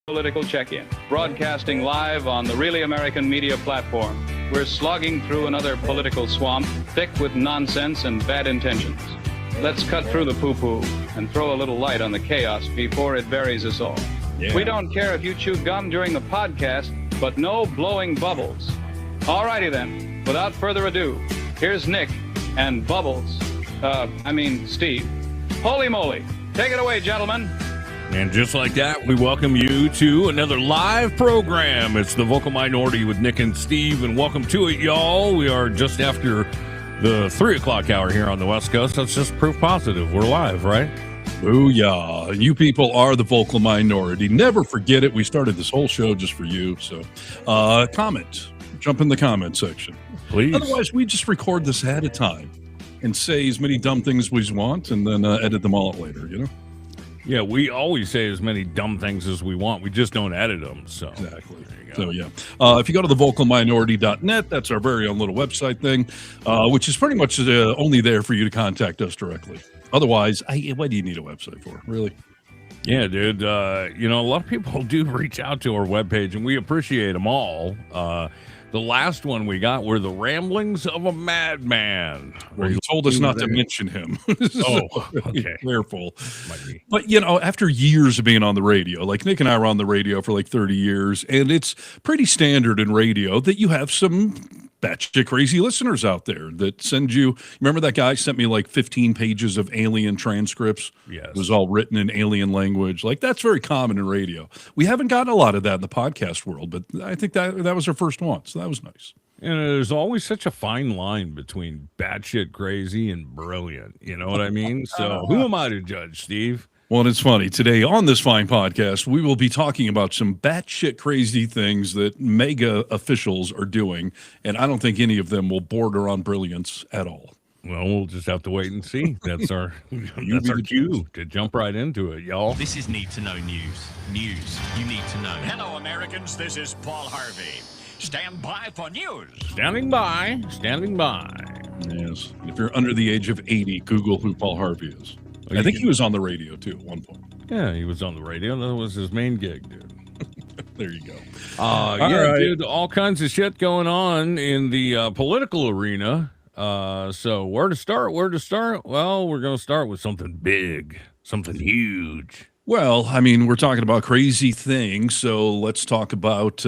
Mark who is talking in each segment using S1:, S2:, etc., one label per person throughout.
S1: Political Check-In, broadcasting live on the Really American Media platform. We're slogging through another political swamp, thick with nonsense and bad intentions. Let's cut through the poo-poo and throw a little light on the chaos before it buries us all. Yeah. We don't care if you chew gum during the podcast, but no blowing bubbles. Alrighty then, without further ado, here's Nick and Bubbles. Steve. Holy moly. Take it away, gentlemen.
S2: And just like that, we welcome you to another live program. It's the Vocal Minority with Nick and Steve, and welcome to it, y'all. We are just after the 3 o'clock hour here on the West Coast. That's just proof positive. We're live, right?
S3: Booyah. You people are the Vocal Minority. Never forget it. We started this whole show just for you. So comment. Jump in the comment section.
S2: Please.
S3: Otherwise, we just record this ahead of time and say as many dumb things as we want and then edit them all out later, you know?
S2: Yeah, we always say as many dumb things as we want. We just don't edit them. So
S3: exactly. So, yeah. If you go to thevocalminority.net, that's our very own little website thing, which is pretty much only there for you to contact us directly. Otherwise, what do you need a website for, really?
S2: Yeah, dude. A lot of people do reach out to our webpage, and we appreciate them all. The last one we got were the ramblings of a madman.
S3: Well, you told us not to mention him.
S2: Okay.
S3: Careful. But, after years of being on the radio, like Nick and I were on the radio for like 30 years, and it's pretty standard in radio that you have some batshit crazy listeners out there that send you. Remember that guy sent me like 15 pages of alien transcripts?
S2: Yes.
S3: It was all written in alien language. Like, that's very common in radio. We haven't gotten a lot of that in the podcast world, but I think that was our first one, so that was nice.
S2: And there's always such a fine line between batshit crazy and brilliant. You know what I mean? So who am I to judge, Steve?
S3: Well, and it's funny. Today on this fine podcast, we will be talking about some batshit crazy things that mega officials are doing, and I don't think any of them will border on brilliance at all.
S2: Well, we'll just have to wait and see. That's our cue to jump right into it, y'all.
S4: This is Need to Know News. News you need to know. Hello, Americans. This is Paul Harvey. Stand by for news.
S2: Standing by.
S3: Yes. If you're under the age of 80, Google who Paul Harvey is. I think he was on the radio, too, at one point.
S2: Yeah, he was on the radio. That was his main gig, dude.
S3: There you go.
S2: Right. Dude, all kinds of shit going on in the political arena. So where to start? Well, we're going to start with something big, something huge.
S3: Well, we're talking about crazy things, so let's talk about...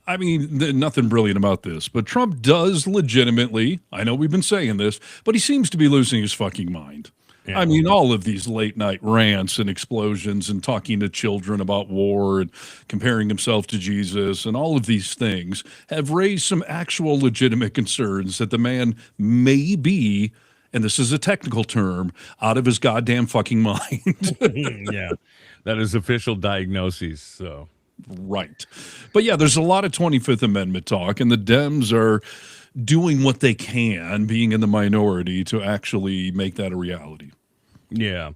S3: nothing brilliant about this, but Trump does legitimately, I know we've been saying this, but he seems to be losing his fucking mind. Yeah. All of these late night rants and explosions and talking to children about war and comparing himself to Jesus and all of these things have raised some actual legitimate concerns that the man may be, and this is a technical term, out of his goddamn fucking mind.
S2: Yeah, that is official diagnosis, so...
S3: Right. But yeah, there's a lot of 25th Amendment talk, and the Dems are doing what they can, being in the minority, to actually make that a reality.
S2: Yeah.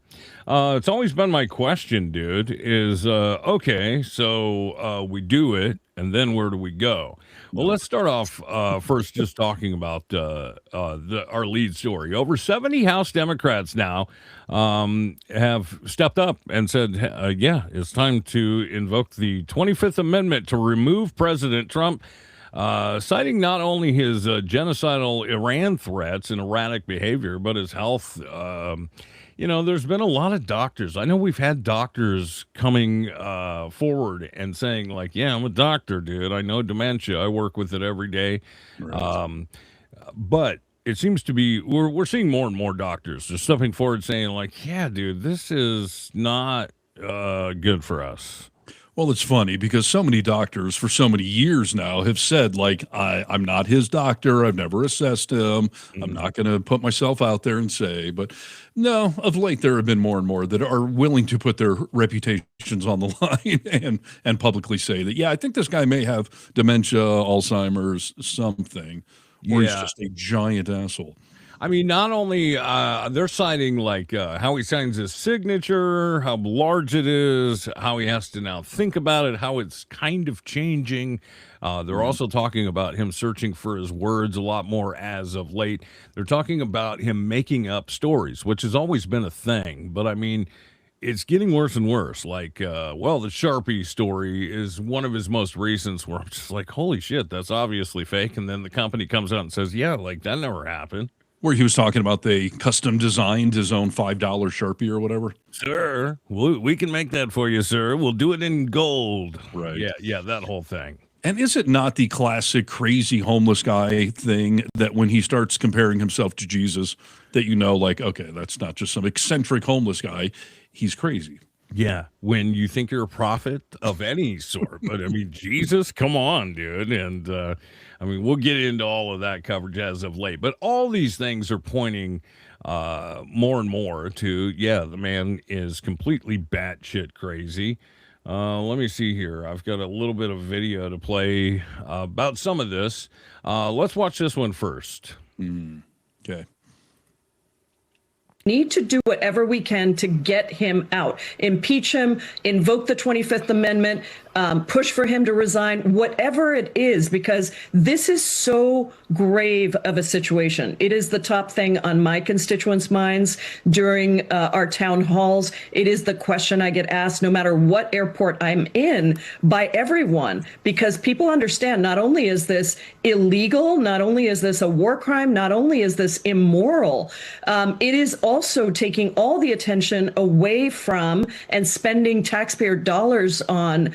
S2: It's always been my question, dude, is, okay, so we do it, and then where do we go? Well, let's start off first just talking about our lead story. Over 70 House Democrats now have stepped up and said, it's time to invoke the 25th Amendment to remove President Trump, citing not only his genocidal Iran threats and erratic behavior, but his health. There's been a lot of doctors. I know we've had doctors coming forward and saying, like, yeah, I'm a doctor, dude. I know dementia. I work with it every day. Right. But it seems to be, we're seeing more and more doctors just stepping forward saying, like, yeah, dude, this is not good for us.
S3: Well, it's funny because so many doctors for so many years now have said, like, I'm not his doctor. I've never assessed him. I'm not going to put myself out there and say. But no, of late, there have been more and more that are willing to put their reputations on the line and publicly say that, yeah, I think this guy may have dementia, Alzheimer's, something, or he's just a giant asshole.
S2: Not only they're citing like how he signs his signature, how large it is, how he has to now think about it, how it's kind of changing. They're also talking about him searching for his words a lot more as of late. They're talking about him making up stories, which has always been a thing. But it's getting worse and worse. Like, well, the Sharpie story is one of his most recent where I'm just like, holy shit, that's obviously fake. And then the company comes out and says, yeah, like that never happened.
S3: Where he was talking about they custom designed his own $5 Sharpie or whatever.
S2: Sir, we can make that for you, sir. We'll do it in gold.
S3: Right.
S2: Yeah, that whole thing.
S3: And is it not the classic crazy homeless guy thing that when he starts comparing himself to Jesus, that you know, like, okay, that's not just some eccentric homeless guy. He's crazy.
S2: Yeah, when you think you're a prophet of any sort. But I mean, Jesus, come on, dude. And I mean, we'll get into all of that coverage as of late. But all these things are pointing more and more to, yeah, the man is completely batshit crazy. Let me see here. I've got a little bit of video to play about some of this. Let's watch this one first.
S3: Okay.
S5: Need to do whatever we can to get him out, impeach him, invoke the 25th Amendment, push for him to resign, whatever it is, because this is so grave of a situation. It is the top thing on my constituents' minds during our town halls. It is the question I get asked no matter what airport I'm in by everyone, because people understand not only is this illegal, not only is this a war crime, not only is this immoral, it is also taking all the attention away from and spending taxpayer dollars on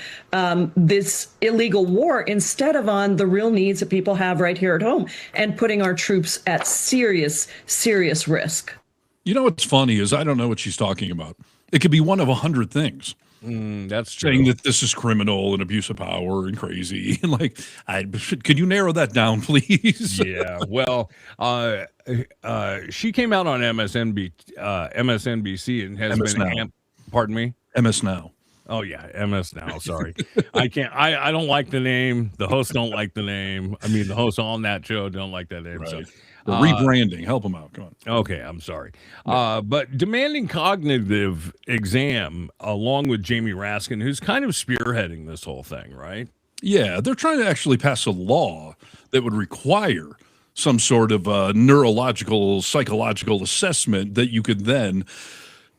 S5: this illegal war instead of on the real needs that people have right here at home and putting our troops at serious, serious risk.
S3: You know what's funny is I don't know what she's talking about. It could be one of 100 things.
S2: That's true.
S3: Saying that this is criminal and abuse of power and crazy. Like, could you narrow that down, please?
S2: Yeah. Well, she came out on MSNBC and has
S3: MS
S2: been.
S3: Now.
S2: Pardon me.
S3: MS Now.
S2: Oh yeah, MS Now. Sorry, I can't. I don't like the name. The hosts don't like the name. I mean, the hosts on that show don't like that name.
S3: Right.
S2: So.
S3: The rebranding, help them out. Come on.
S2: Okay, I'm sorry. But demanding cognitive exam along with Jamie Raskin, who's kind of spearheading this whole thing, right?
S3: Yeah, they're trying to actually pass a law that would require some sort of neurological, psychological assessment that you could then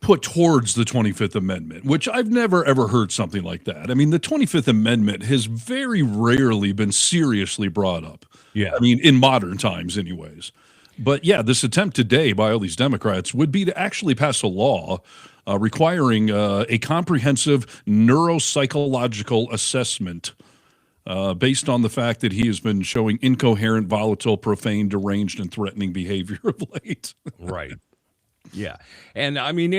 S3: put towards the 25th Amendment, which I've never, ever heard something like that. I mean, the 25th Amendment has very rarely been seriously brought up.
S2: Yeah.
S3: I mean, in modern times anyways. But yeah, this attempt today by all these Democrats would be to actually pass a law requiring a comprehensive neuropsychological assessment based on the fact that he has been showing incoherent, volatile, profane, deranged, and threatening behavior of late.
S2: Right. Yeah. And I mean,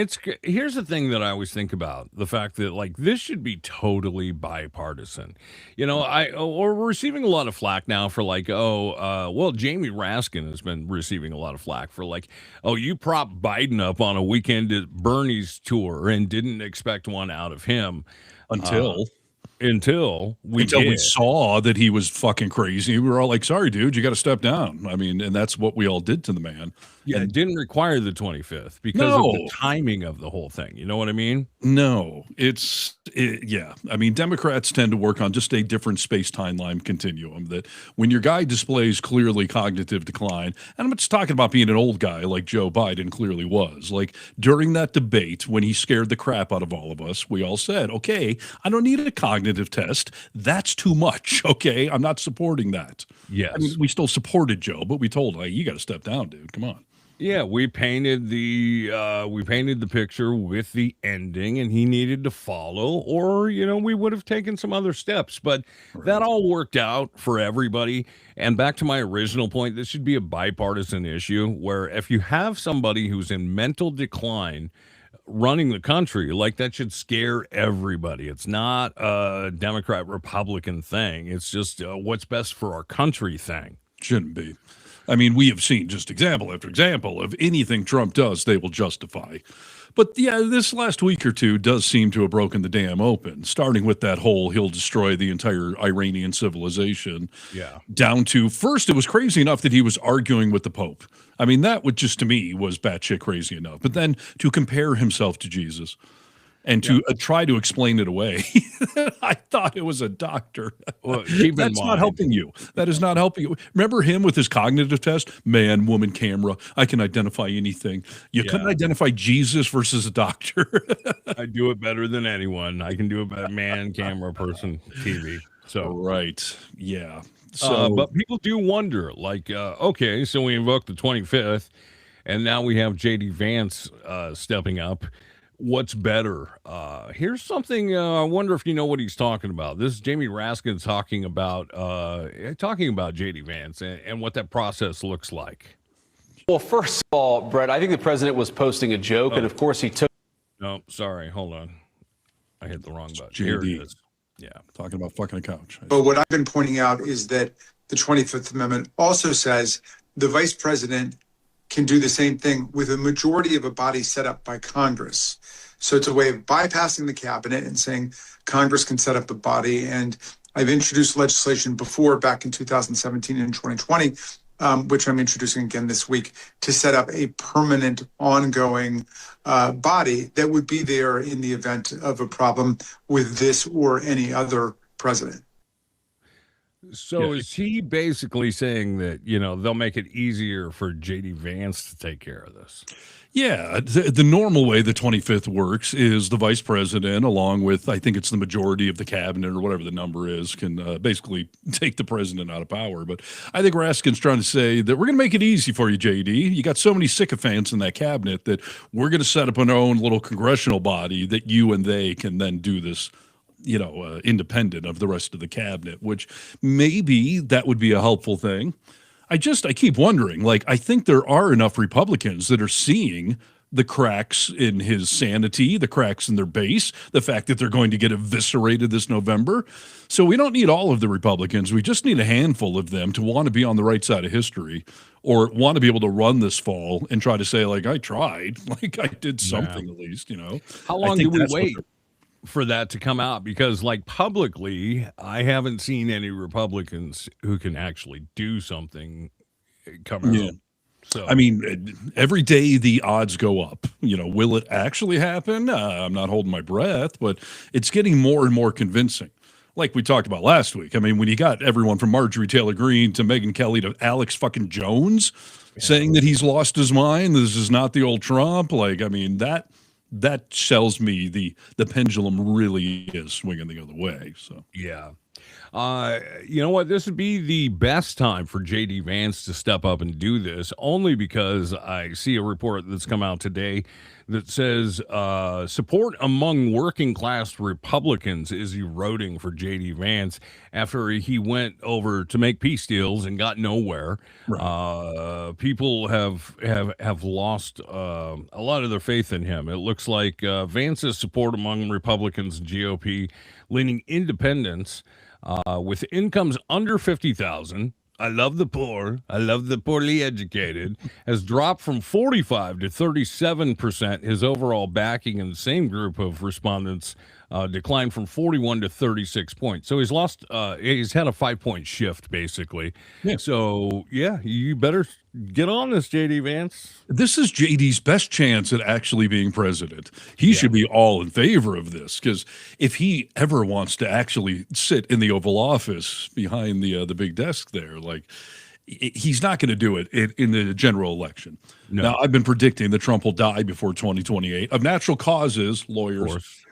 S2: here's the thing that I always think about the fact that like this should be totally bipartisan. You know, we're receiving a lot of flack now for like, well, Jamie Raskin has been receiving a lot of flack for like, oh, you prop Biden up on a weekend at Bernie's tour and didn't expect one out of him
S3: Until
S2: we
S3: saw that he was fucking crazy. We were all like, sorry, dude, you got to step down. I mean, and that's what we all did to the man.
S2: Yeah, it didn't require the 25th because of the timing of the whole thing. You know what I mean?
S3: No, yeah. I mean, Democrats tend to work on just a different space-timeline continuum that when your guy displays clearly cognitive decline, and I'm just talking about being an old guy like Joe Biden clearly was, like during that debate when he scared the crap out of all of us, we all said, okay, I don't need a cognitive test. That's too much. Okay, I'm not supporting that.
S2: Yes.
S3: I mean, we still supported Joe, but we told, like, you got to step down, dude. Come on.
S2: Yeah, we painted the picture with the ending, and he needed to follow, or we would have taken some other steps. But that all worked out for everybody. And back to my original point, this should be a bipartisan issue where if you have somebody who's in mental decline running the country, like that should scare everybody. It's not a Democrat Republican thing. It's just what's best for our country thing.
S3: Shouldn't be. I mean, we have seen just example after example of anything Trump does, they will justify. But yeah, this last week or two does seem to have broken the dam open, starting with that whole he'll destroy the entire Iranian civilization.
S2: Yeah.
S3: Down to first, it was crazy enough that he was arguing with the Pope. I mean, that would just to me was batshit crazy enough. But then to compare himself to Jesus. and to try to explain it away. I thought it was a doctor.
S2: Well, keep in
S3: That's not
S2: mind-
S3: helping you. That is not helping you. Remember him with his cognitive test? Man, woman, camera. I can identify anything. You couldn't identify Jesus versus a doctor.
S2: I do it better than anyone. I can do it better, man, camera, person, TV. So
S3: right. Yeah. So,
S2: but people do wonder, like, okay, so we invoke the 25th, and now we have JD Vance stepping up. What's better? Here's something. I wonder if you know what he's talking about. This is Jamie Raskin talking about JD Vance and what that process looks like.
S6: Well, first of all, Brett, I think the president was posting a joke, and of course he took.
S2: No, sorry, hold on. I hit the wrong button.
S3: JD.
S2: Here it is. Yeah,
S3: talking about fucking a couch.
S7: But what I've been pointing out is that the 25th Amendment also says the vice president can do the same thing with a majority of a body set up by Congress. So it's a way of bypassing the cabinet and saying Congress can set up a body. And I've introduced legislation before, back in 2017 and 2020, which I'm introducing again this week, to set up a permanent, ongoing body that would be there in the event of a problem with this or any other president.
S2: So is he basically saying that, they'll make it easier for JD Vance to take care of this?
S3: Yeah, the normal way the 25th works is the vice president, along with, I think it's the majority of the cabinet or whatever the number is, can basically take the president out of power. But I think Raskin's trying to say that we're going to make it easy for you, JD. You got so many sycophants in that cabinet that we're going to set up our own little congressional body that you and they can then do this, independent of the rest of the cabinet, which maybe that would be a helpful thing. I keep wondering, I think there are enough Republicans that are seeing the cracks in his sanity, the cracks in their base, the fact that they're going to get eviscerated this November. So we don't need all of the Republicans. We just need a handful of them to want to be on the right side of history or want to be able to run this fall and try to say, I tried, I did something at least,
S2: How long do we wait for that to come out? Because publicly, I haven't seen any Republicans who can actually do something come out. So
S3: I mean, every day the odds go up. Will it actually happen? I'm not holding my breath, but it's getting more and more convincing. Like we talked about last week. I mean, when you got everyone from Marjorie Taylor Greene to Megyn Kelly to Alex fucking Jones saying that he's lost his mind, this is not the old Trump. That tells me the pendulum really is swinging the other way. So
S2: yeah. You know what? This would be the best time for JD Vance to step up and do this, only because I see a report that's come out today that says support among working class Republicans is eroding for JD Vance after he went over to make peace deals and got nowhere. Right. People have lost a lot of their faith in him. It looks like Vance's support among Republicans and GOP leaning independents with incomes under 50,000. I love the poor. I love the poorly educated. Has dropped from 45 to 37%. His overall backing in the same group of respondents declined from 41 to 36 points. So he's lost. He's had a 5-point shift basically. Yeah. So yeah, you better get on this, JD Vance.
S3: This is JD's best chance at actually being president. He should be all in favor of this, because if he ever wants to actually sit in the Oval Office behind the big desk there, he's not going to do it in the general election. No. Now, I've been predicting that Trump will die before 2028 of natural causes, lawyers.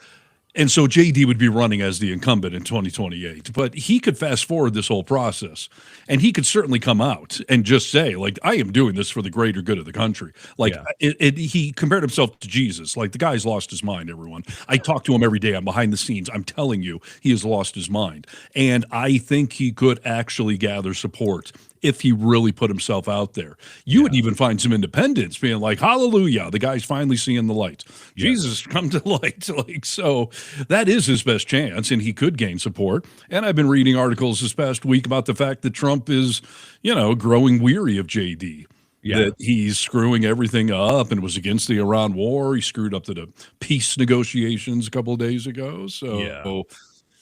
S3: And so JD would be running as the incumbent in 2028. But he could fast forward this whole process, and he could certainly come out and just say, I am doing this for the greater good of the country. He compared himself to Jesus. The guy's lost his mind, everyone. I talk to him every day. I'm behind the scenes. I'm telling you, he has lost his mind. And I think he could actually gather support if he really put himself out there. You would even find some independents being like, hallelujah, the guy's finally seeing the light. Jesus, come to light. So that is his best chance, and he could gain support. And I've been reading articles this past week about the fact that Trump is, growing weary of JD. Yeah. That he's screwing everything up and was against the Iran war. He screwed up the peace negotiations a couple of days ago. So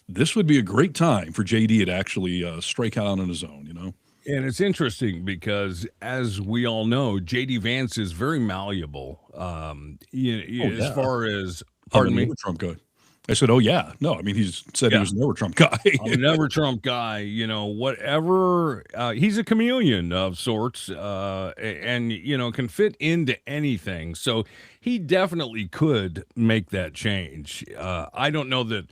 S3: this would be a great time for JD to actually strike out on his own,
S2: And it's interesting because, as we all know, JD Vance is very malleable. As far as Pardon
S3: I'm a
S2: me?
S3: never Trump guy. I said, oh, yeah. No, I mean, he's said he
S2: Yeah.
S3: was a never Trump guy.
S2: I'm a never Trump guy, you know, whatever. He's a chameleon of sorts, and, you know, can fit into anything. So he definitely could make that change. I don't know that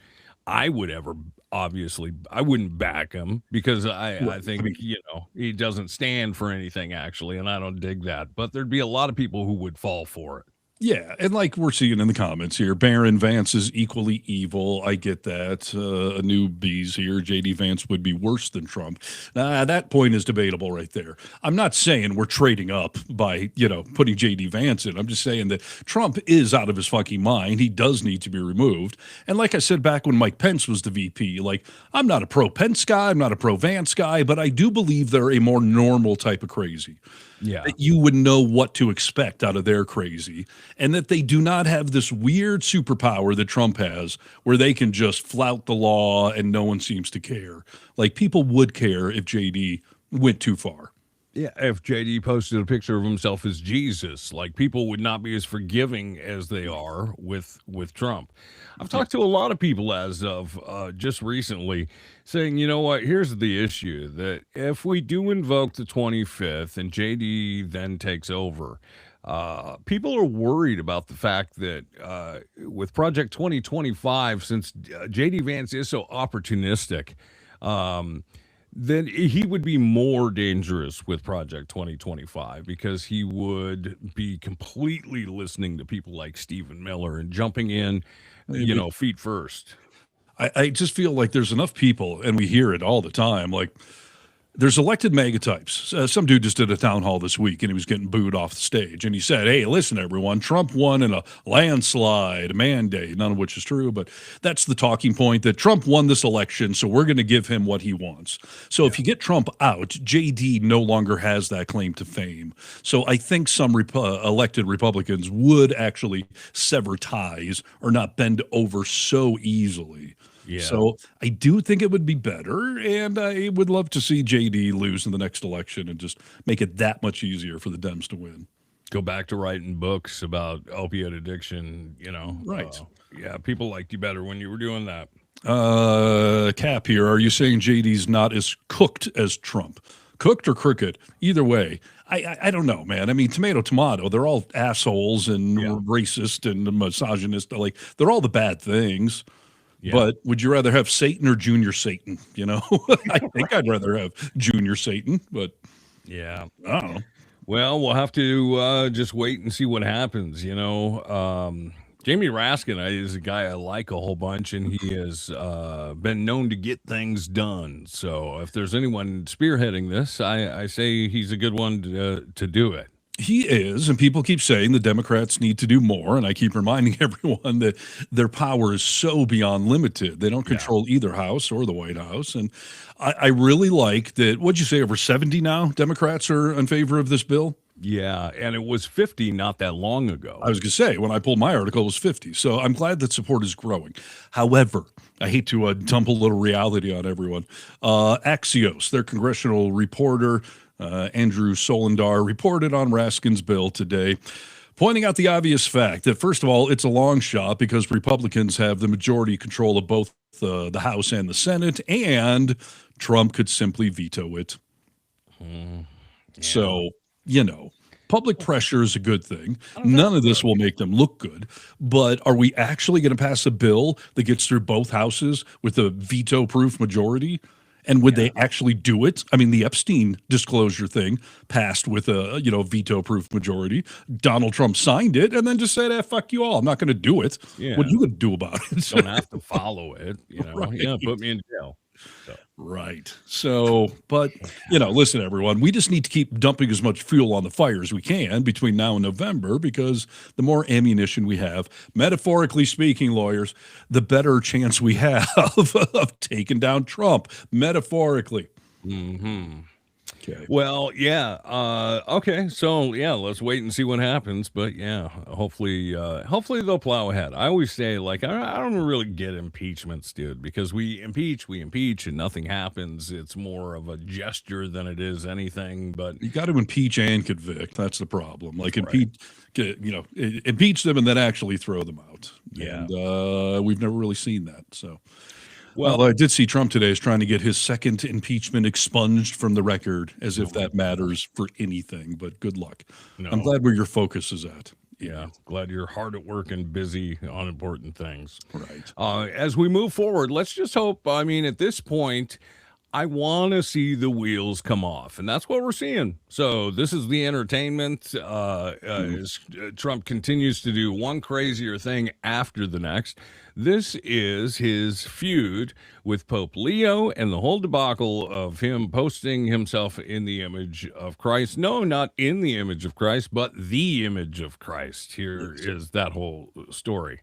S2: I would ever, obviously, I wouldn't back him because I think, you know, he doesn't stand for anything, actually, and I don't dig that. But there'd be a lot of people who would fall for it.
S3: Yeah, and like we're seeing in the comments here, Barron Vance is equally evil. I get that. A newbies here, JD Vance would be worse than Trump. That point is debatable right there. I'm not saying we're trading up by, you know, putting JD Vance in. I'm just saying that Trump is out of his fucking mind. He does need to be removed. And like I said back when Mike Pence was the VP, like I'm not a pro Pence guy, I'm not a pro Vance guy, but I do believe they're a more normal type of crazy.
S2: Yeah.
S3: That you would know what to expect out of their crazy, and that they do not have this weird superpower that Trump has where they can just flout the law and no one seems to care. Like people would care if JD went too far.
S2: Yeah, if JD posted a picture of himself as Jesus, like people would not be as forgiving as they are with Trump. I've talked to a lot of people as of just recently saying, you know what, here's the issue, that if we do invoke the 25th and JD then takes over, people are worried about the fact that with Project 2025, since JD Vance is so opportunistic, then he would be more dangerous with Project 2025 because he would be completely listening to people like Stephen Miller and jumping in, you know, feet first.
S3: I just feel like there's enough people, and we hear it all the time, like there's elected mega types. Some dude just did a town hall this week, and he was getting booed off the stage. And he said, hey, listen, everyone, Trump won in a landslide, a mandate, none of which is true. But that's the talking point, that Trump won this election, so we're going to give him what he wants. So if you get Trump out, JD no longer has that claim to fame. So I think some elected Republicans would actually sever ties or not bend over so easily.
S2: Yeah.
S3: So I do think it would be better, and I would love to see JD lose in the next election and just make it that much easier for the Dems to win.
S2: Go back to writing books about opiate addiction, you know.
S3: Right.
S2: Yeah, people liked you better when you were doing that.
S3: Cap here, are you saying JD's not as cooked as Trump? Cooked or crooked? Either way. I don't know, man. I mean, tomato, they're all assholes and racist and misogynist. Like, they're all the bad things. Yeah. But would you rather have Satan or Junior Satan? You know, I think I'd rather have Junior Satan, but
S2: yeah,
S3: I don't know.
S2: Well, we'll have to just wait and see what happens. You know, Jamie Raskin is a guy I like a whole bunch, and he has been known to get things done. So if there's anyone spearheading this, I say he's a good one to do it.
S3: He is, and people keep saying the Democrats need to do more, and I keep reminding everyone that their power is so beyond limited. They don't control either house or the White House, and I really like that. What'd you say, over 70 now Democrats are in favor of this bill?
S2: Yeah, and it was 50 not that long ago.
S3: I was going to say, when I pulled my article, it was 50, so I'm glad that support is growing. However, I hate to dump a little reality on everyone. Axios, their congressional reporter, Andrew Solondar, reported on Raskin's bill today, pointing out the obvious fact that, first of all, it's a long shot because Republicans have the majority control of both the House and the Senate, and Trump could simply veto it. So, you know, public pressure is a good thing. None of this will make them look good. But are we actually going to pass a bill that gets through both houses with a veto-proof majority? And would they actually do it? I mean, the Epstein disclosure thing passed with a, veto-proof majority. Donald Trump signed it and then just said, fuck you all. I'm not going to do it.
S2: Yeah.
S3: What are you going to do about it?
S2: Don't have to follow it.
S3: Right.
S2: Yeah, put me in jail. So.
S3: Right. So, but, listen, everyone, we just need to keep dumping as much fuel on the fire as we can between now and November, because the more ammunition we have, metaphorically speaking, lawyers, the better chance we have of taking down Trump, metaphorically.
S2: Mm-hmm.
S3: Okay.
S2: Well, yeah. Okay. So yeah, let's wait and see what happens. But yeah, hopefully they'll plow ahead. I always say, like, I don't really get impeachments, dude, because we impeach, and nothing happens. It's more of a gesture than it is anything. But
S3: You got to impeach and convict. That's the problem. Like impeach them and then actually throw them out.
S2: Yeah.
S3: And we've never really seen that. So.
S2: Well,
S3: I did see Trump today is trying to get his second impeachment expunged from the record, as if that matters for anything. But good luck.
S2: No.
S3: I'm glad where your focus is at.
S2: yeah, glad you're hard at work and busy on important things.
S3: Right.
S2: As we move forward, let's just hope. I mean, at this point, I want to see the wheels come off, and that's what we're seeing. So this is the entertainment. As Trump continues to do one crazier thing after the next. This is his feud with Pope Leo and the whole debacle of him posting himself in the image of Christ. No, not in the image of Christ, but the image of Christ. Here is that whole story.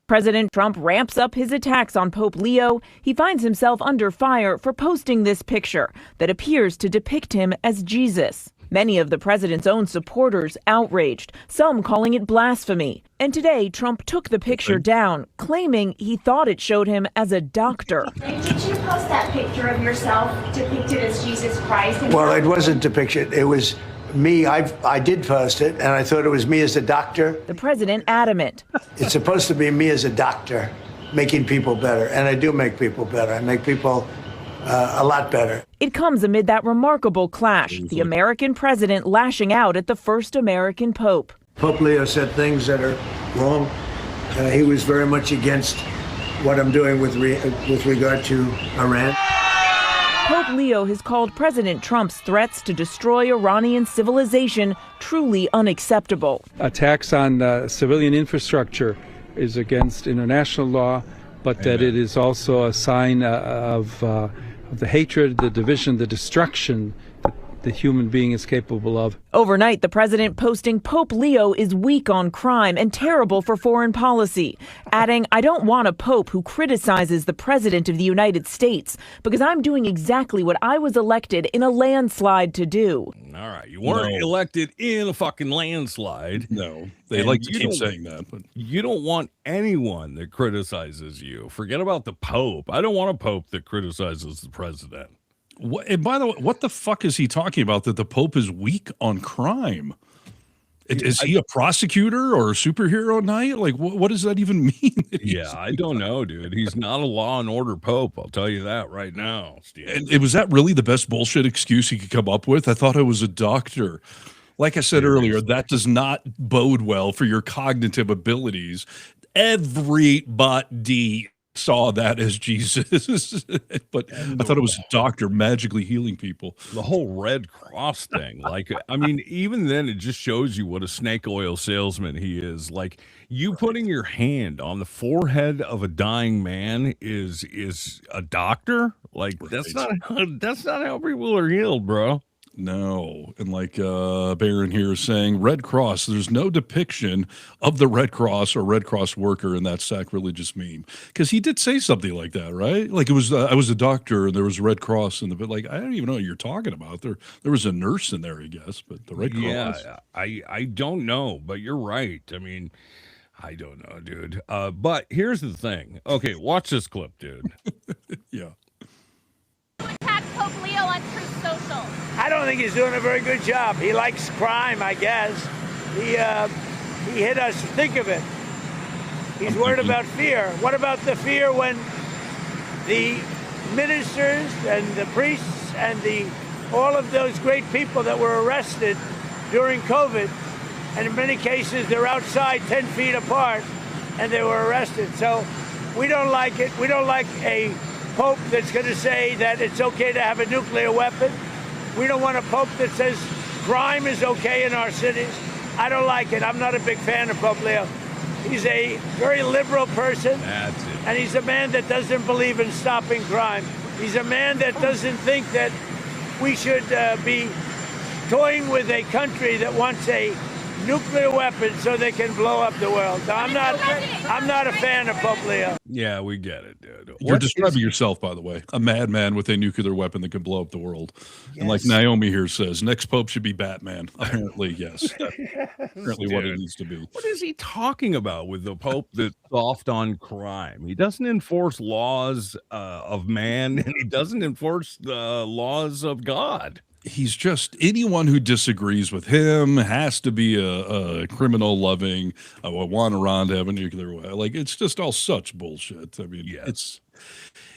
S8: President Trump ramps up his attacks on Pope Leo. He finds himself under fire for posting this picture that appears to depict him as Jesus. Many of the president's own supporters outraged, some calling it blasphemy. And today, Trump took the picture down, claiming he thought it showed him as a doctor.
S9: Did you post that picture of yourself depicted as Jesus Christ?
S10: Well, it wasn't depicted. It was me. I did post it, and I thought it was me as a doctor.
S8: The president adamant.
S10: It's supposed to be me as a doctor, making people better. And I do make people better. I make people a lot better.
S8: It comes amid that remarkable clash, the American president lashing out at the first American pope.
S10: Pope Leo said things that are wrong. He was very much against what I'm doing with regard to Iran.
S8: Pope Leo has called President Trump's threats to destroy Iranian civilization truly unacceptable.
S11: Attacks on civilian infrastructure is against international law, but that it is also a sign of the hatred, the division, the destruction that the human being is capable of.
S8: Overnight, the president posting Pope Leo is weak on crime and terrible for foreign policy, adding, "I don't want a pope who criticizes the president of the United States because I'm doing exactly what I was elected in a landslide to do."
S2: All right, you weren't elected in a fucking landslide.
S3: No, they like to keep saying that, but
S2: you don't want anyone that criticizes you. Forget about the Pope. I don't want a Pope that criticizes the president.
S3: What, and by the way, what the fuck is he talking about? That the Pope is weak on crime? Is he a prosecutor or a superhero knight? Like, what does that even mean?
S2: Yeah, I don't know, dude. He's not a law and order Pope. I'll tell you that right now, Steve.
S3: And was that really the best bullshit excuse he could come up with? I thought I was a doctor. Like I said earlier, that does not bode well for your cognitive abilities. Everybody saw that as Jesus, but I thought it was a doctor magically healing people.
S2: The whole Red Cross thing, like, I mean, even then it just shows you what a snake oil salesman he is. Like, you putting your hand on the forehead of a dying man is a doctor. Like, that's not how people are healed, bro.
S3: No. And like Baron here is saying, Red Cross, there's no depiction of the Red Cross or Red Cross worker in that sacrilegious meme. Because he did say something like that, right? Like it was, I was a doctor and there was a Red Cross in the, like, I don't even know what you're talking about. There was a nurse in there, I guess, but the Red Cross.
S2: Yeah, I don't know, but you're right. I mean, I don't know, dude. But here's the thing. Okay, watch this clip, dude.
S3: Yeah.
S9: Attack Pope Leo on Truth Social.
S10: I don't think he's doing a very good job. He likes crime, I guess. He hit us. Think of it. He's worried about fear. What about the fear when the ministers and the priests and all of those great people that were arrested during COVID, and in many cases they're outside 10 feet apart and they were arrested. So we don't like it. We don't like a pope that's going to say that it's okay to have a nuclear weapon. We don't want a pope that says crime is okay in our cities. I don't like it. I'm not a big fan of Pope Leo. He's a very liberal person.
S2: That's it.
S10: And he's a man that doesn't believe in stopping crime. He's a man that doesn't think that we should be toying with a country that wants a nuclear weapons so they can blow up the world. No, I'm not a fan of Pope Leo.
S2: Yeah, we get it, dude.
S3: You're describing yourself, by the way, a madman with a nuclear weapon that could blow up the world. Yes. And like Naomi here says, next pope should be Batman. Apparently, yes. Apparently what it needs to be.
S2: What is he talking about with the pope that's soft on crime? He doesn't enforce laws of man, and he doesn't enforce the laws of God.
S3: He's just, anyone who disagrees with him has to be a criminal loving, want Iran to have a nuclear weapon. Like, it's just all such bullshit. I mean,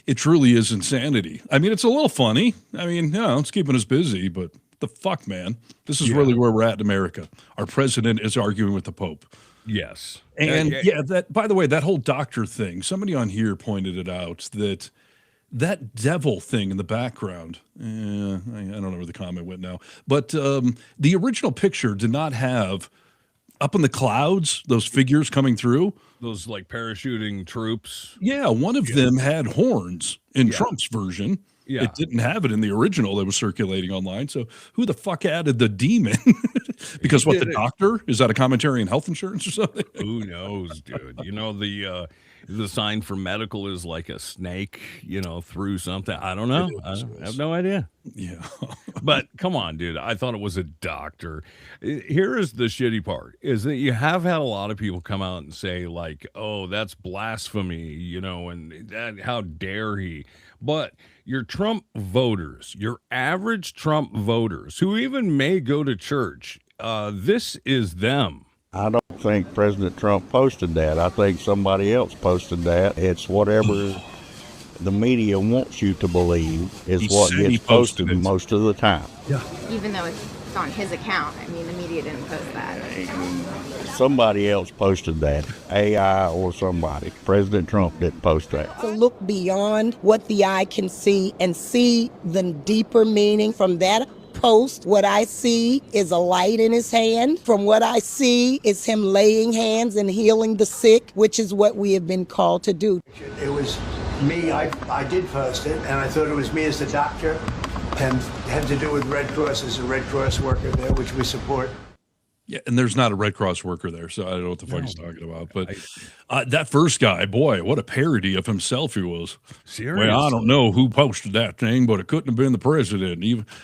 S3: it truly is insanity. I mean, it's a little funny. I mean, it's keeping us busy, but the fuck, man, this is really where we're at in America. Our president is arguing with the Pope.
S2: Yes.
S3: And that, by the way, that whole doctor thing, somebody on here pointed it out, that devil thing in the background, I don't know where the comment went now, but the original picture did not have, up in the clouds, those figures coming through.
S2: Those like parachuting troops.
S3: Yeah, one of them had horns in Trump's version. Yeah. It didn't have it in the original that was circulating online. So who the fuck added the demon? Because what, the doctor? Is that a commentary on health insurance or something?
S2: Who knows, dude? You know, the sign for medical is like a snake, through something. I don't know. I have no idea.
S3: Yeah.
S2: But come on, dude. I thought it was a doctor. Here is the shitty part, is that you have had a lot of people come out and say like, oh, that's blasphemy, and that, how dare he? But your Trump voters, your average Trump voters who even may go to church, this is them.
S12: I don't think President Trump posted that. I think somebody else posted that. It's whatever the media wants you to believe is what gets posted most of the time.
S13: Yeah. Even though it's on his account. I mean, the media didn't post that.
S12: Somebody else posted that. AI or somebody. President Trump didn't post that.
S14: To look beyond what the eye can see and see the deeper meaning from that post. What I see is a light in his hand. From what I see is him laying hands and healing the sick, which is what we have been called to do.
S15: It was me. I did post it, and I thought it was me as the doctor, and had to do with Red Cross as a Red Cross worker there, which we support.
S3: Yeah, and there's not a Red Cross worker there, so I don't know what the fuck he's talking about. But that first guy, boy, what a parody of himself he was.
S2: Seriously?
S3: Well, I don't know who posted that thing, but it couldn't have been the president.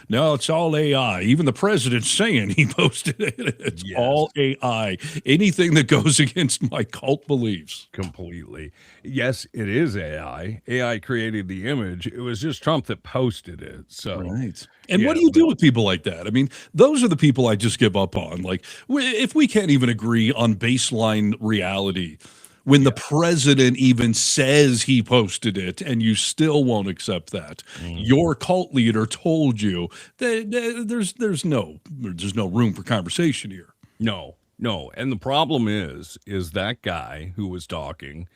S3: No, it's all AI. Even the president's saying he posted it. It's all AI. Anything that goes against my cult beliefs.
S2: Completely. Yes, it is AI. AI created the image. It was just Trump that posted it. So
S3: right. And what do you do with people like that? I mean, those are the people I just give up on. Like, if we can't even agree on baseline reality, when the president even says he posted it and you still won't accept that, your cult leader told you that there's no room for conversation here.
S2: No. And the problem is that guy who was talking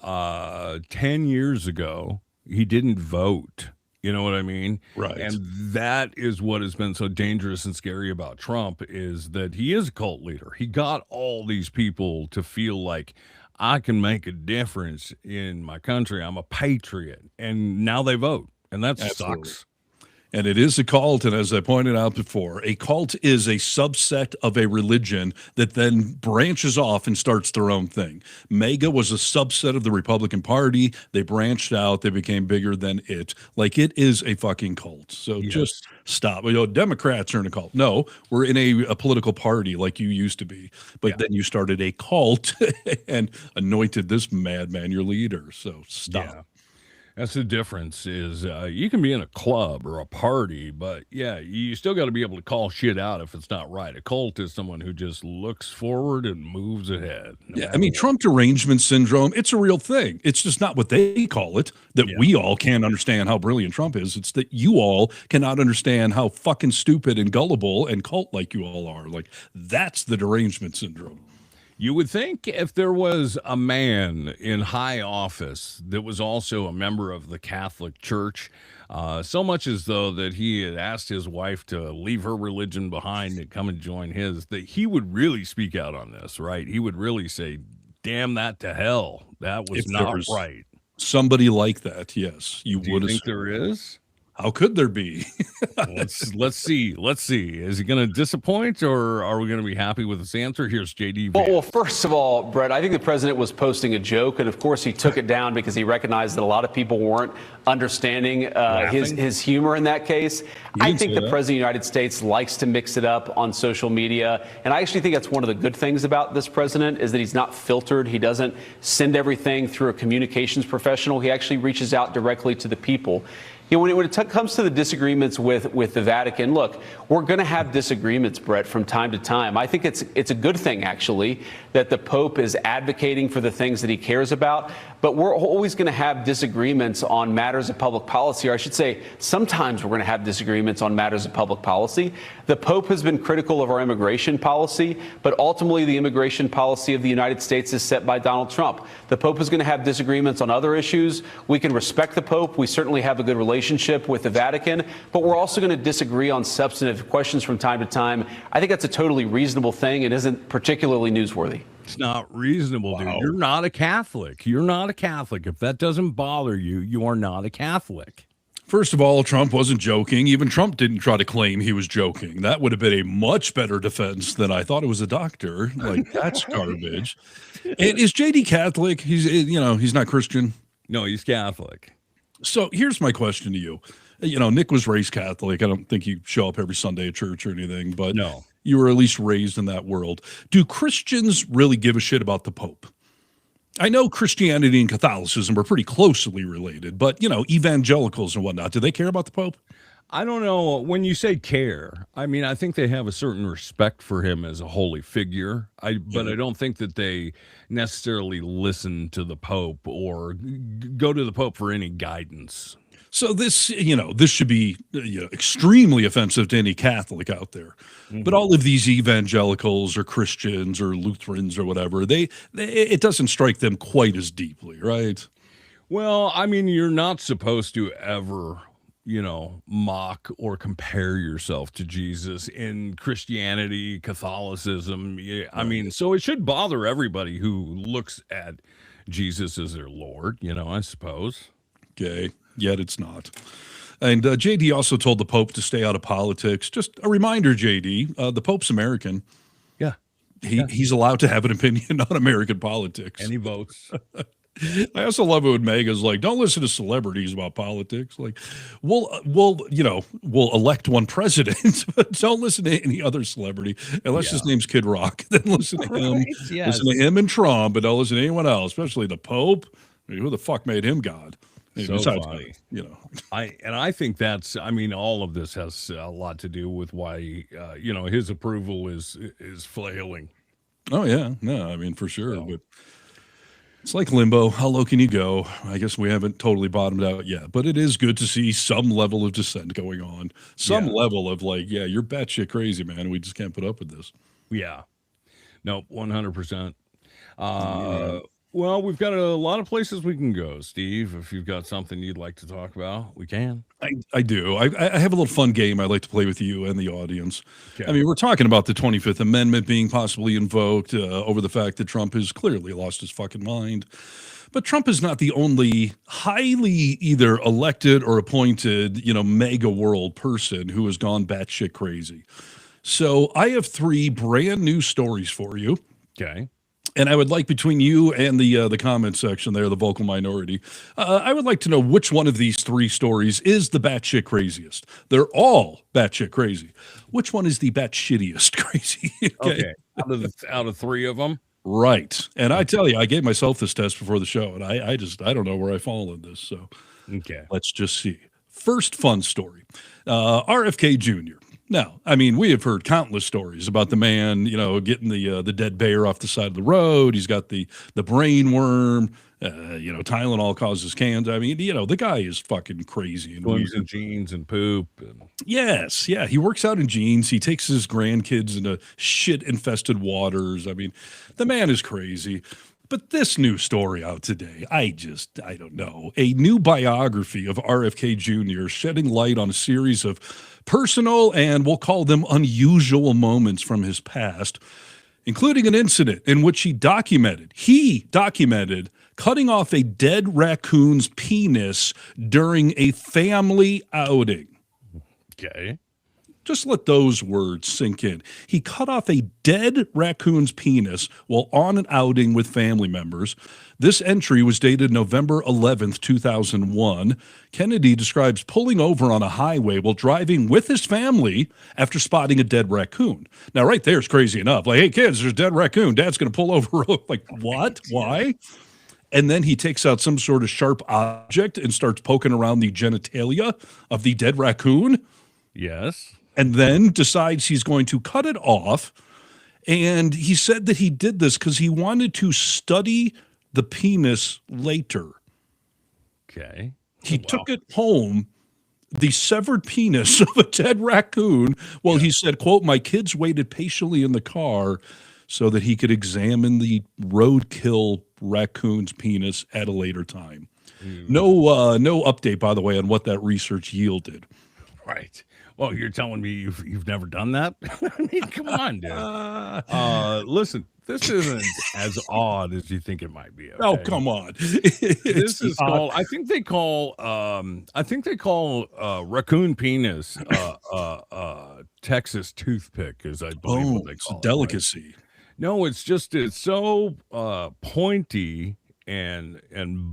S2: 10 years ago, he didn't vote. You know what I mean?
S3: Right.
S2: And that is what has been so dangerous and scary about Trump, is that he is a cult leader. He got all these people to feel like, I can make a difference in my country. I'm a patriot. And now they vote. And that sucks.
S3: And it is a cult, and as I pointed out before, a cult is a subset of a religion that then branches off and starts their own thing. MAGA was a subset of the Republican Party. They branched out. They became bigger than it. Like, it is a fucking cult. So just stop. Democrats are in a cult. No, we're in a political party like you used to be. But then you started a cult and anointed this madman your leader. So stop.
S2: Yeah. That's the difference, is you can be in a club or a party, but you still got to be able to call shit out if it's not right. A cult is someone who just looks forward and moves ahead.
S3: I mean, Trump derangement syndrome, it's a real thing. It's just not what they call it, that we all can't understand how brilliant Trump is. It's that you all cannot understand how fucking stupid and gullible and cult-like you all are. Like, that's the derangement syndrome.
S2: You would think if there was a man in high office that was also a member of the Catholic Church, so much as though that he had asked his wife to leave her religion behind and come and join his, that he would really speak out on this, right? He would really say, damn that to hell. That was not right.
S3: Somebody like that, yes.
S2: Do you think there is?
S3: How could there be?
S2: let's see. Is he going to disappoint, or are we going to be happy with this answer? Here's JD.
S6: Well, first of all, Brett, I think the president was posting a joke, and of course he took it down because he recognized that a lot of people weren't understanding his humor in that case. I think the president of the United States likes to mix it up on social media, and I actually think that's one of the good things about this president is that he's not filtered. He doesn't send everything through a communications professional. He actually reaches out directly to the people. You know, when it comes to the disagreements with the Vatican, look, we're going to have disagreements, Brett, from time to time. I think it's a good thing, actually, that the Pope is advocating for the things that he cares about. But we're always going to have disagreements on matters of public policy, or I should say, sometimes we're going to have disagreements on matters of public policy. The Pope has been critical of our immigration policy, but ultimately the immigration policy of the United States is set by Donald Trump. The Pope is going to have disagreements on other issues. We can respect the Pope. We certainly have a good relationship with the Vatican, but we're also going to disagree on substantive questions from time to time. I think that's a totally reasonable thing and isn't particularly newsworthy.
S2: It's not reasonable, dude. You're not a Catholic. You're not a Catholic. If that doesn't bother you, you are not a Catholic.
S3: First of all, Trump wasn't joking. Even Trump didn't try to claim he was joking. That would have been a much better defense than I thought it was a doctor. Like, that's garbage. And is JD Catholic? He's not Christian.
S2: No, he's Catholic.
S3: So here's my question to you. Nick was raised Catholic. I don't think you show up every Sunday at church or anything, but
S2: no,
S3: you were at least raised in that world. Do Christians really give a shit about the Pope? I know Christianity and Catholicism are pretty closely related, but, evangelicals and whatnot, do they care about the Pope?
S2: I don't know. When you say care, I mean, I think they have a certain respect for him as a holy figure. But I don't think that they necessarily listen to the Pope or go to the Pope for any guidance.
S3: So this should be extremely offensive to any Catholic out there. Mm-hmm. But all of these evangelicals or Christians or Lutherans or whatever, it doesn't strike them quite as deeply, right?
S2: Well, I mean, you're not supposed to ever, mock or compare yourself to Jesus in Christianity, Catholicism. I mean, so it should bother everybody who looks at Jesus as their Lord, I suppose.
S3: Okay. Yet it's not. And JD also told the Pope to stay out of politics. Just a reminder, JD, the Pope's American.
S2: Yeah.
S3: He's allowed to have an opinion on American politics.
S2: And he votes.
S3: I also love it when Mega's like, don't listen to celebrities about politics. Like, we'll elect one president, but don't listen to any other celebrity unless his name's Kid Rock. Then listen to him.
S2: Yes.
S3: Listen to him and Trump, but don't listen to anyone else, especially the Pope. I mean, who the fuck made him God?
S2: So funny. I think that's, all of this has a lot to do with why, his approval is flailing.
S3: Oh yeah, no, for sure. But it's like limbo. How low can you go? I guess we haven't totally bottomed out yet, but it is good to see some level of dissent going on. Some level of you're batshit crazy, man. We just can't put up with this.
S2: Yeah. No, 100%. Well, we've got a lot of places we can go, Steve. If you've got something you'd like to talk about, we can.
S3: I do. I have a little fun game I'd like to play with you and the audience.
S2: Okay.
S3: We're talking about the 25th Amendment being possibly invoked over the fact that Trump has clearly lost his fucking mind. But Trump is not the only highly either elected or appointed, mega world person who has gone batshit crazy. So I have 3 brand new stories for you.
S2: Okay.
S3: And I would like, between you and the comment section there, the vocal minority, I would like to know which one of these 3 stories is the batshit craziest. They're all batshit crazy. Which one is the batshittiest crazy?
S2: Okay. Out of 3 of them?
S3: Right. And I tell you, I gave myself this test before the show, and I don't know where I fall in this. So let's just see. First fun story. RFK Jr. Now, we have heard countless stories about the man, getting the dead bear off the side of the road. He's got the brain worm. Tylenol causes cancer. The guy is fucking crazy. And
S2: swims in jeans and poop.
S3: Yes, yeah. He works out in jeans. He takes his grandkids into shit-infested waters. The man is crazy. But this new story out today, I don't know. A new biography of RFK Jr. shedding light on a series of personal and we'll call them unusual moments from his past, including an incident in which he documented cutting off a dead raccoon's penis during a family outing.
S2: Okay.
S3: Just let those words sink in. He cut off a dead raccoon's penis while on an outing with family members. This entry was dated November 11th, 2001. Kennedy describes pulling over on a highway while driving with his family after spotting a dead raccoon. Now, right there is crazy enough. Like, hey, kids, there's a dead raccoon. Dad's going to pull over. Like, what? Why? And then he takes out some sort of sharp object and starts poking around the genitalia of the dead raccoon.
S2: Yes.
S3: And then decides he's going to cut it off. And he said that he did this because he wanted to study the penis later.
S2: Okay.
S3: He took it home, the severed penis of a dead raccoon, while he said, quote, my kids waited patiently in the car so that he could examine the roadkill raccoon's penis at a later time. No update, by the way, on what that research yielded.
S2: Right. Well, you're telling me you've never done that? I mean, come on, dude. Listen, this isn't as odd as you think it might be. Okay?
S3: Oh, come on.
S2: This is called. I think they call raccoon penis Texas toothpick, as I believe what they call
S3: it's a delicacy.
S2: Right? No, it's so pointy and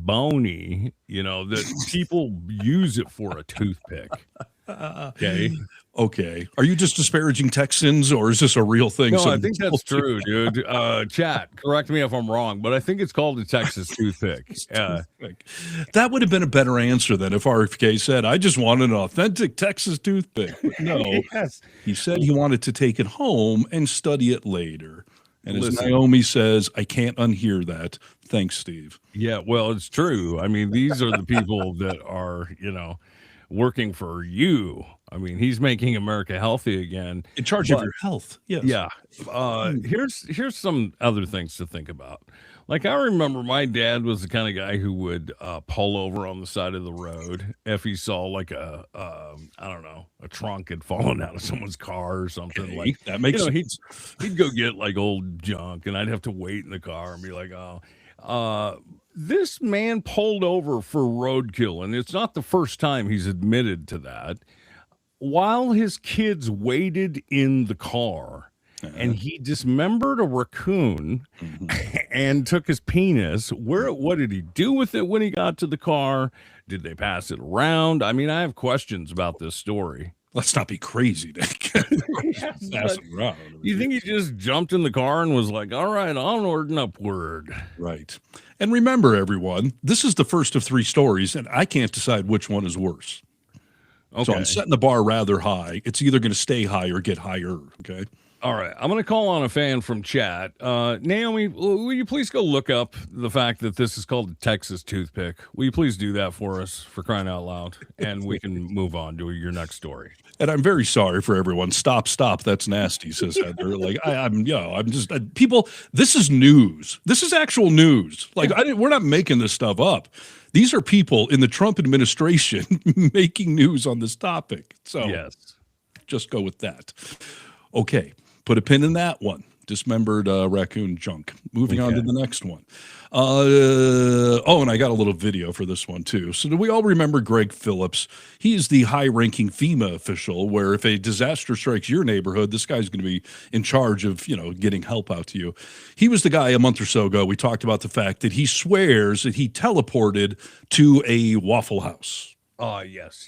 S2: bony, that people use it for a toothpick.
S3: Okay. Are you just disparaging Texans, or is this a real thing?
S2: No, I think that's true, dude. Chat, correct me if I'm wrong, but I think it's called a Texas toothpick.
S3: That would have been a better answer than if RFK said, I just wanted an authentic Texas toothpick. No,
S2: yes.
S3: He said he wanted to take it home and study it later. And as Naomi says, I can't unhear that. Thanks, Steve.
S2: Yeah, well, it's true. I mean, these are the people that are, working for you. I mean, he's making America healthy again.
S3: In charge of your health. Yes.
S2: Yeah. Here's some other things to think about. Like, I remember my dad was the kind of guy who would pull over on the side of the road if he saw like a trunk had fallen out of someone's car or something.
S3: Okay,
S2: like
S3: that makes sense.
S2: He'd go get like old junk, and I'd have to wait in the car and be like, this man pulled over for roadkill, and it's not the first time he's admitted to that, while his kids waited in the car. And he dismembered a raccoon and took his penis. What did he do with it when he got to the car? Did they pass it around? I mean, I have questions about this story.
S3: Let's not be crazy, Nick.
S2: You think he just jumped in the car and was like, all right, onward and upward?
S3: Right. And remember, everyone, this is the first of 3 stories, and I can't decide which one is worse. Okay. So I'm setting the bar rather high. It's either going to stay high or get higher, okay?
S2: All right, I'm going to call on a fan from chat. Naomi, will you please go look up the fact that this is called a Texas toothpick? Will you please do that for us, for crying out loud? And we can move on to your next story.
S3: And I'm very sorry for everyone. Stop. That's nasty, says Heather. Like, I'm just people. This is news. This is actual news. Like, we're not making this stuff up. These are people in the Trump administration making news on this topic. So
S2: yes,
S3: just go with that. Okay. Put a pin in that one. Dismembered raccoon junk. Moving on to the next one. And I got a little video for this one too. So do we all remember Greg Phillips? He is the high-ranking FEMA official where if a disaster strikes your neighborhood, this guy's going to be in charge of, getting help out to you. He was the guy a month or so ago. We talked about the fact that he swears that he teleported to a Waffle House.
S2: Yes.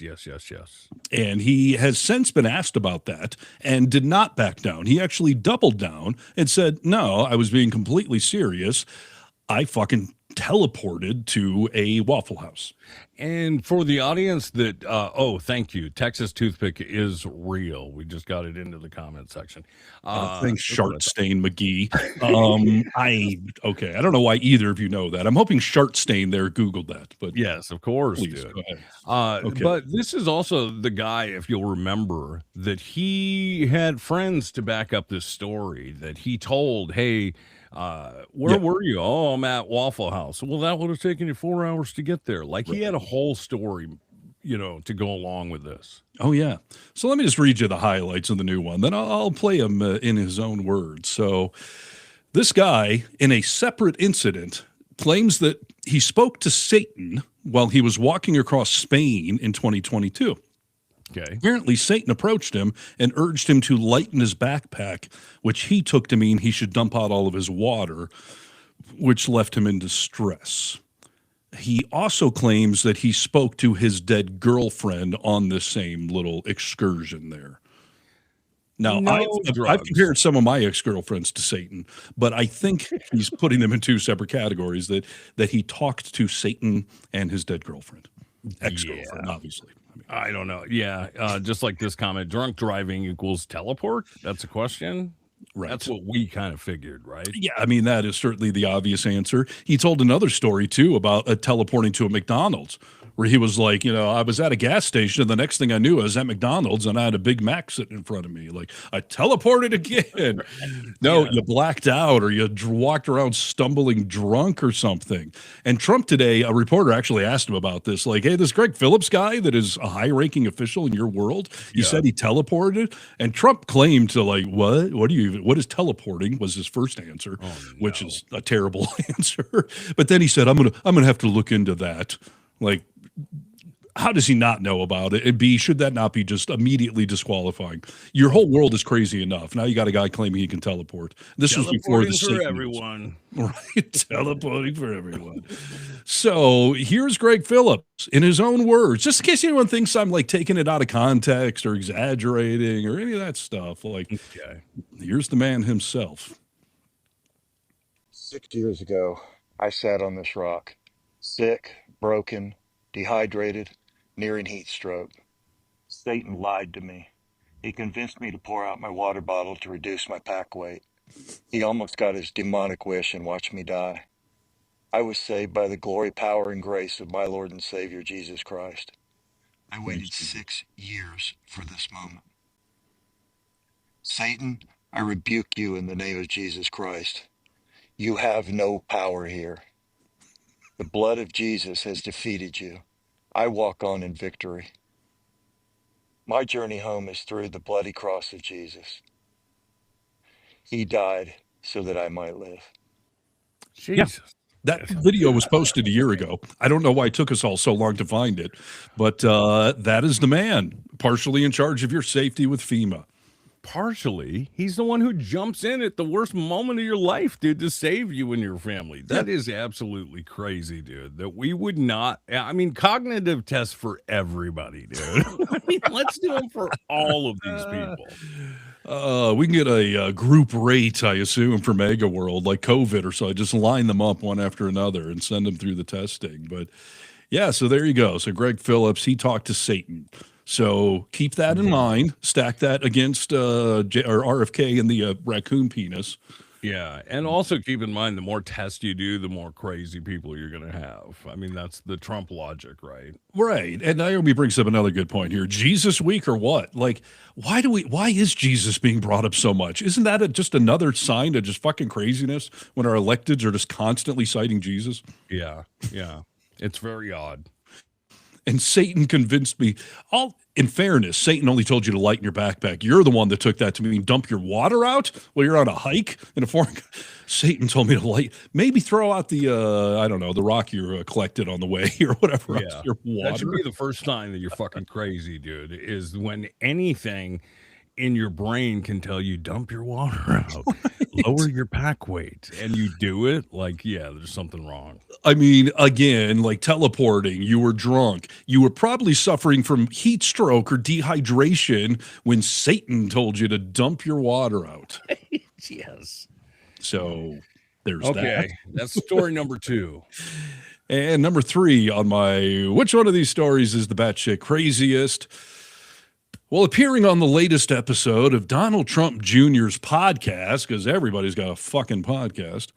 S3: And he has since been asked about that and did not back down. He actually doubled down and said, no, I was being completely serious. I fucking teleported to a Waffle House.
S2: And for the audience that, thank you. Texas toothpick is real. We just got it into the comment section.
S3: Thanks, Shartstain McGee. I don't know why either of you know that. I'm hoping Shartstain there Googled that. But
S2: yes, of course.
S3: Please, go ahead.
S2: But this is also the guy, if you'll remember, that he had friends to back up this story that he told, hey, where were you? Oh, I'm at Waffle House. Well, that would have taken you 4 hours to get there. Like he had a whole story, to go along with this.
S3: Oh, yeah. So let me just read you the highlights of the new one. Then I'll play him in his own words. So this guy, in a separate incident, claims that he spoke to Satan while he was walking across Spain in 2022.
S2: Okay.
S3: Apparently, Satan approached him and urged him to lighten his backpack, which he took to mean he should dump out all of his water, which left him in distress. He also claims that he spoke to his dead girlfriend on this same little excursion there. Now, I've compared some of my ex-girlfriends to Satan, but I think he's putting them in two separate categories, that he talked to Satan and his dead girlfriend. Ex-girlfriend, obviously.
S2: I don't know. Yeah, just like this comment, drunk driving equals teleport? That's a question?
S3: Right.
S2: That's what we kind of figured, right?
S3: Yeah, I mean, that is certainly the obvious answer. He told another story, too, about teleporting to a McDonald's, where he was like, I was at a gas station, and the next thing I knew, I was at McDonald's, and I had a Big Mac sitting in front of me. Like, I teleported again. No, you blacked out, or you walked around stumbling drunk or something. And Trump today, a reporter actually asked him about this. Like, hey, this Greg Phillips guy that is a high-ranking official in your world, you said he teleported? And Trump claimed to, like, what is teleporting, was his first answer, which is a terrible answer. But then he said, I'm gonna have to look into that. Like, how does he not know about it? And B, should that not be just immediately disqualifying? Your whole world is crazy enough. Now you got a guy claiming he can teleport. This was before the
S2: for everyone.
S3: Right, teleporting for everyone. So here's Greg Phillips in his own words, just in case anyone thinks I'm like taking it out of context or exaggerating or any of that stuff. Like, here's the man himself.
S16: 6 years ago, I sat on this rock, sick, broken, dehydrated, nearing heat stroke. Satan lied to me. He convinced me to pour out my water bottle to reduce my pack weight. He almost got his demonic wish and watched me die. I was saved by the glory, power, and grace of my Lord and Savior, Jesus Christ. I waited 6 years for this moment. Satan, I rebuke you in the name of Jesus Christ. You have no power here. The blood of Jesus has defeated you. I walk on in victory. My journey home is through the bloody cross of Jesus. He died so that I might live.
S2: Jesus.
S3: Yeah. That video was posted a year ago. I don't know why it took us all so long to find it, but that is the man, partially in charge of your safety with FEMA.
S2: Partially, he's the one who jumps in at the worst moment of your life, dude, to save you and your family. That is absolutely crazy, dude. That we would not. I mean, cognitive tests for everybody, dude. I mean, let's do them for all of these people.
S3: We can get a group rate, I assume, for Mega World, like COVID or so. Just line them up one after another and send them through the testing. But yeah, so there you go. So Greg Phillips, he talked to Satan. So keep that in mind. Stack that against or RFK and the raccoon penis.
S2: Yeah, and also keep in mind, the more tests you do, the more crazy people you're going to have. I mean, that's the Trump logic, right?
S3: Right. And Naomi brings up another good point here. Jesus week or what? Like, why is Jesus being brought up so much? Isn't that just another sign of just fucking craziness when our electeds are just constantly citing Jesus?
S2: Yeah. It's very odd.
S3: And Satan convinced me. In fairness, Satan only told you to lighten your backpack. You're the one that took that to mean dump your water out while you're on a hike in a foreign. Satan told me to maybe throw out the the rock you collected on the way or whatever.
S2: Yeah,
S3: your water.
S2: That should be the first sign that you're fucking crazy, dude. Is when anything in your brain can tell you dump your water out, lower your pack weight, and you do it. Like, yeah, there's something wrong.
S3: I mean, again, like teleporting, you were drunk. You were probably suffering from heat stroke or dehydration when Satan told you to dump your water out.
S2: Yes.
S3: So there's that.
S2: Okay, that's story number 2.
S3: And number 3 on my, which one of these stories is the batshit craziest? Well, appearing on the latest episode of Donald Trump Jr.'s podcast, because everybody's got a fucking podcast,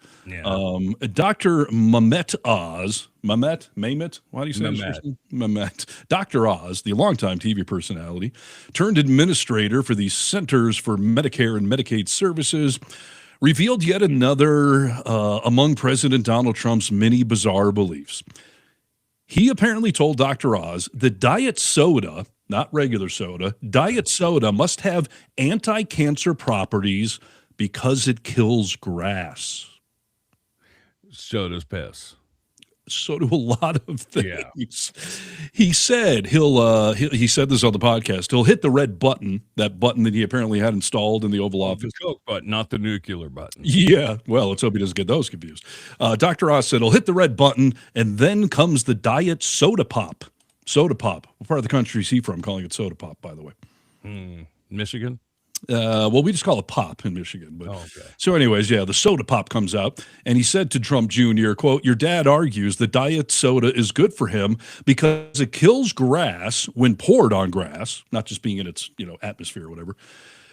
S3: Dr. Mehmet Oz, Mehmet? Why do you say Mehmet? Mehmet. Dr. Oz, the longtime TV personality, turned administrator for the Centers for Medicare and Medicaid Services, revealed yet another among President Donald Trump's many bizarre beliefs. He apparently told Dr. Oz that diet soda, not regular soda, diet soda must have anti-cancer properties because it kills grass.
S2: So does piss.
S3: So do a lot of things. Yeah. He said he said this on the podcast. He'll hit the red button, that button that he apparently had installed in the Oval Office.
S2: The Coke button, not the nuclear button.
S3: Yeah. Well, let's hope he doesn't get those confused. Dr. Oz said he'll hit the red button, and then comes the diet soda pop. Soda pop. What part of the country is he from? Calling it soda pop, by the way.
S2: Michigan.
S3: Well, we just call it pop in Michigan. But
S2: okay.
S3: So anyways, yeah, the soda pop comes out, and he said to Trump Jr., quote, "Your dad argues the diet soda is good for him because it kills grass when poured on grass, not just being in its, atmosphere or whatever.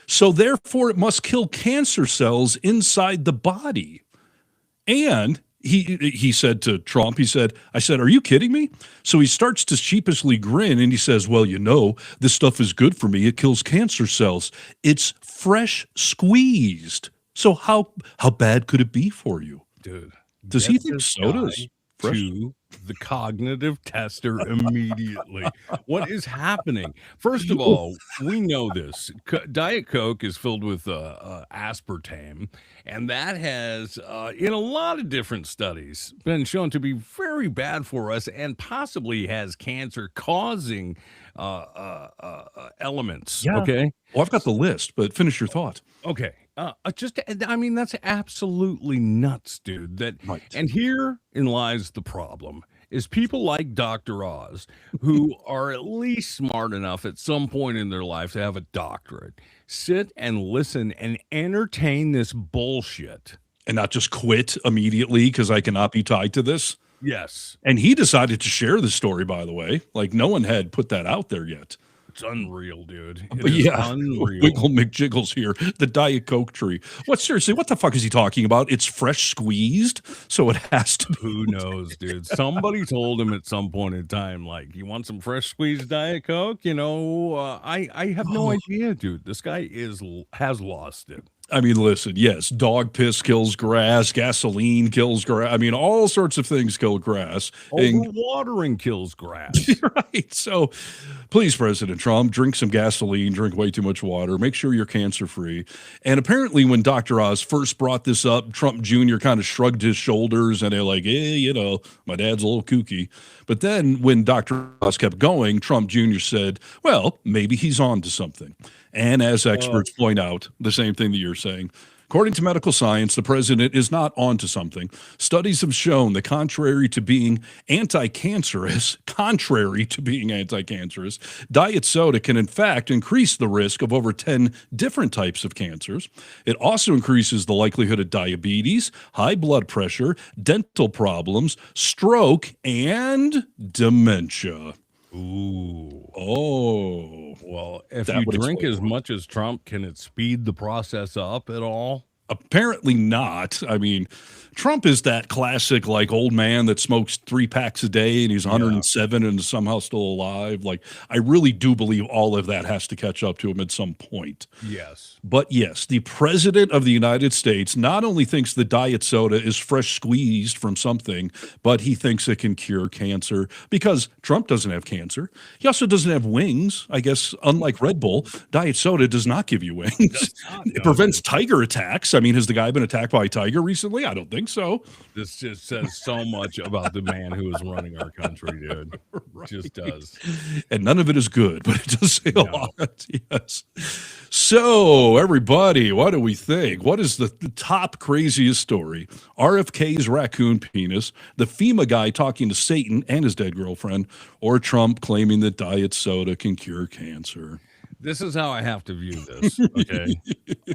S3: So therefore it must kill cancer cells inside the body." And he said to Trump, I said, "Are you kidding me?" So he starts to sheepishly grin and he says, "Well, this stuff is good for me. It kills cancer cells. It's fresh squeezed. So how bad could it be for you?"
S2: Dude.
S3: Does he think soda's fresh?
S2: To the cognitive tester immediately. What is happening? First of all, we know this. Diet Coke is filled with aspartame, and that has, in a lot of different studies, been shown to be very bad for us and possibly has cancer-causing elements.
S3: Yeah.
S2: Okay?
S3: Well, I've got the list, but finish your thought.
S2: Okay. That's absolutely nuts, dude.
S3: Right.
S2: And herein lies the problem, is people like Dr. Oz, who are at least smart enough at some point in their life to have a doctorate, sit and listen and entertain this bullshit.
S3: And not just quit immediately because I cannot be tied to this.
S2: Yes.
S3: And he decided to share the story, by the way. Like, no one had put that out there yet.
S2: It's unreal, dude.
S3: But yeah,
S2: unreal.
S3: Wiggle McJiggles here, the Diet Coke tree. What the fuck is he talking about? It's fresh squeezed, so it has to be.
S2: Who knows, dude? Somebody told him at some point in time, like, "You want some fresh squeezed Diet Coke?" I have no idea, dude. This guy has lost it.
S3: I mean, listen, yes, dog piss kills grass, gasoline kills grass. I mean, all sorts of things kill grass.
S2: Overwatering kills grass.
S3: Right. So please, President Trump, drink some gasoline, drink way too much water, make sure you're cancer-free. And apparently when Dr. Oz first brought this up, Trump Jr. kind of shrugged his shoulders and they're like, my dad's a little kooky. But then when Dr. Oz kept going, Trump Jr. said, well, maybe he's on to something. And as experts point out, the same thing that you're saying. According to medical science, the president is not onto something. Studies have shown that contrary to being anti-cancerous, diet soda can in fact increase the risk of over 10 different types of cancers. It also increases the likelihood of diabetes, high blood pressure, dental problems, stroke, and dementia.
S2: Ooh.
S3: Oh.
S2: Well, if you drink as much as Trump, can it speed the process up at all?
S3: Apparently not. I mean, Trump is that classic, like, old man that smokes 3 packs a day and he's 107 and is somehow still alive. Like, I really do believe all of that has to catch up to him at some point.
S2: Yes.
S3: But yes, the president of the United States not only thinks the diet soda is fresh squeezed from something, but he thinks it can cure cancer because Trump doesn't have cancer. He also doesn't have wings. I guess, unlike Red Bull, diet soda does not give you wings. It prevents tiger attacks. I mean, has the guy been attacked by a tiger recently? I don't think so.
S2: This just says so much about the man who is running our country, dude. Right. It just does.
S3: And none of it is good, but it does say a lot. Yes. So, everybody, what do we think? What is the top craziest story? RFK's raccoon penis, the FEMA guy talking to Satan and his dead girlfriend, or Trump claiming that diet soda can cure cancer?
S2: This is how I have to view this, okay?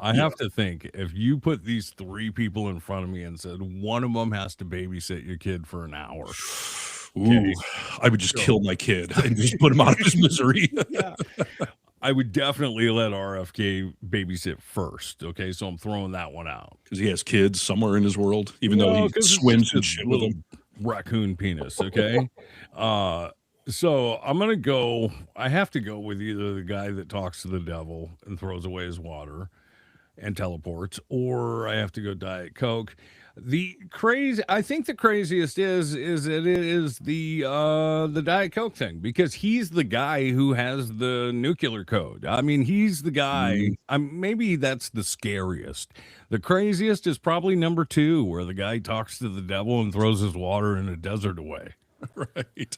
S2: I have to think, if you put these 3 people in front of me and said one of them has to babysit your kid for an hour.
S3: Ooh, I would just kill my kid and just put him out of his misery.
S2: Yeah. I would definitely let RFK babysit first, okay? So I'm throwing that one out.
S3: Because he has kids somewhere in his world, even though he swims and shit with them.
S2: Raccoon penis, okay? So I'm going to go, I have to go with either the guy that talks to the devil and throws away his water, and teleports, or I have to go Diet Coke. I think the craziest is that it is the Diet Coke thing, because he's the guy who has the nuclear code. I mean, he's the guy. Maybe that's the scariest. The craziest is probably number 2, where the guy talks to the devil and throws his water in a desert away.
S3: Right.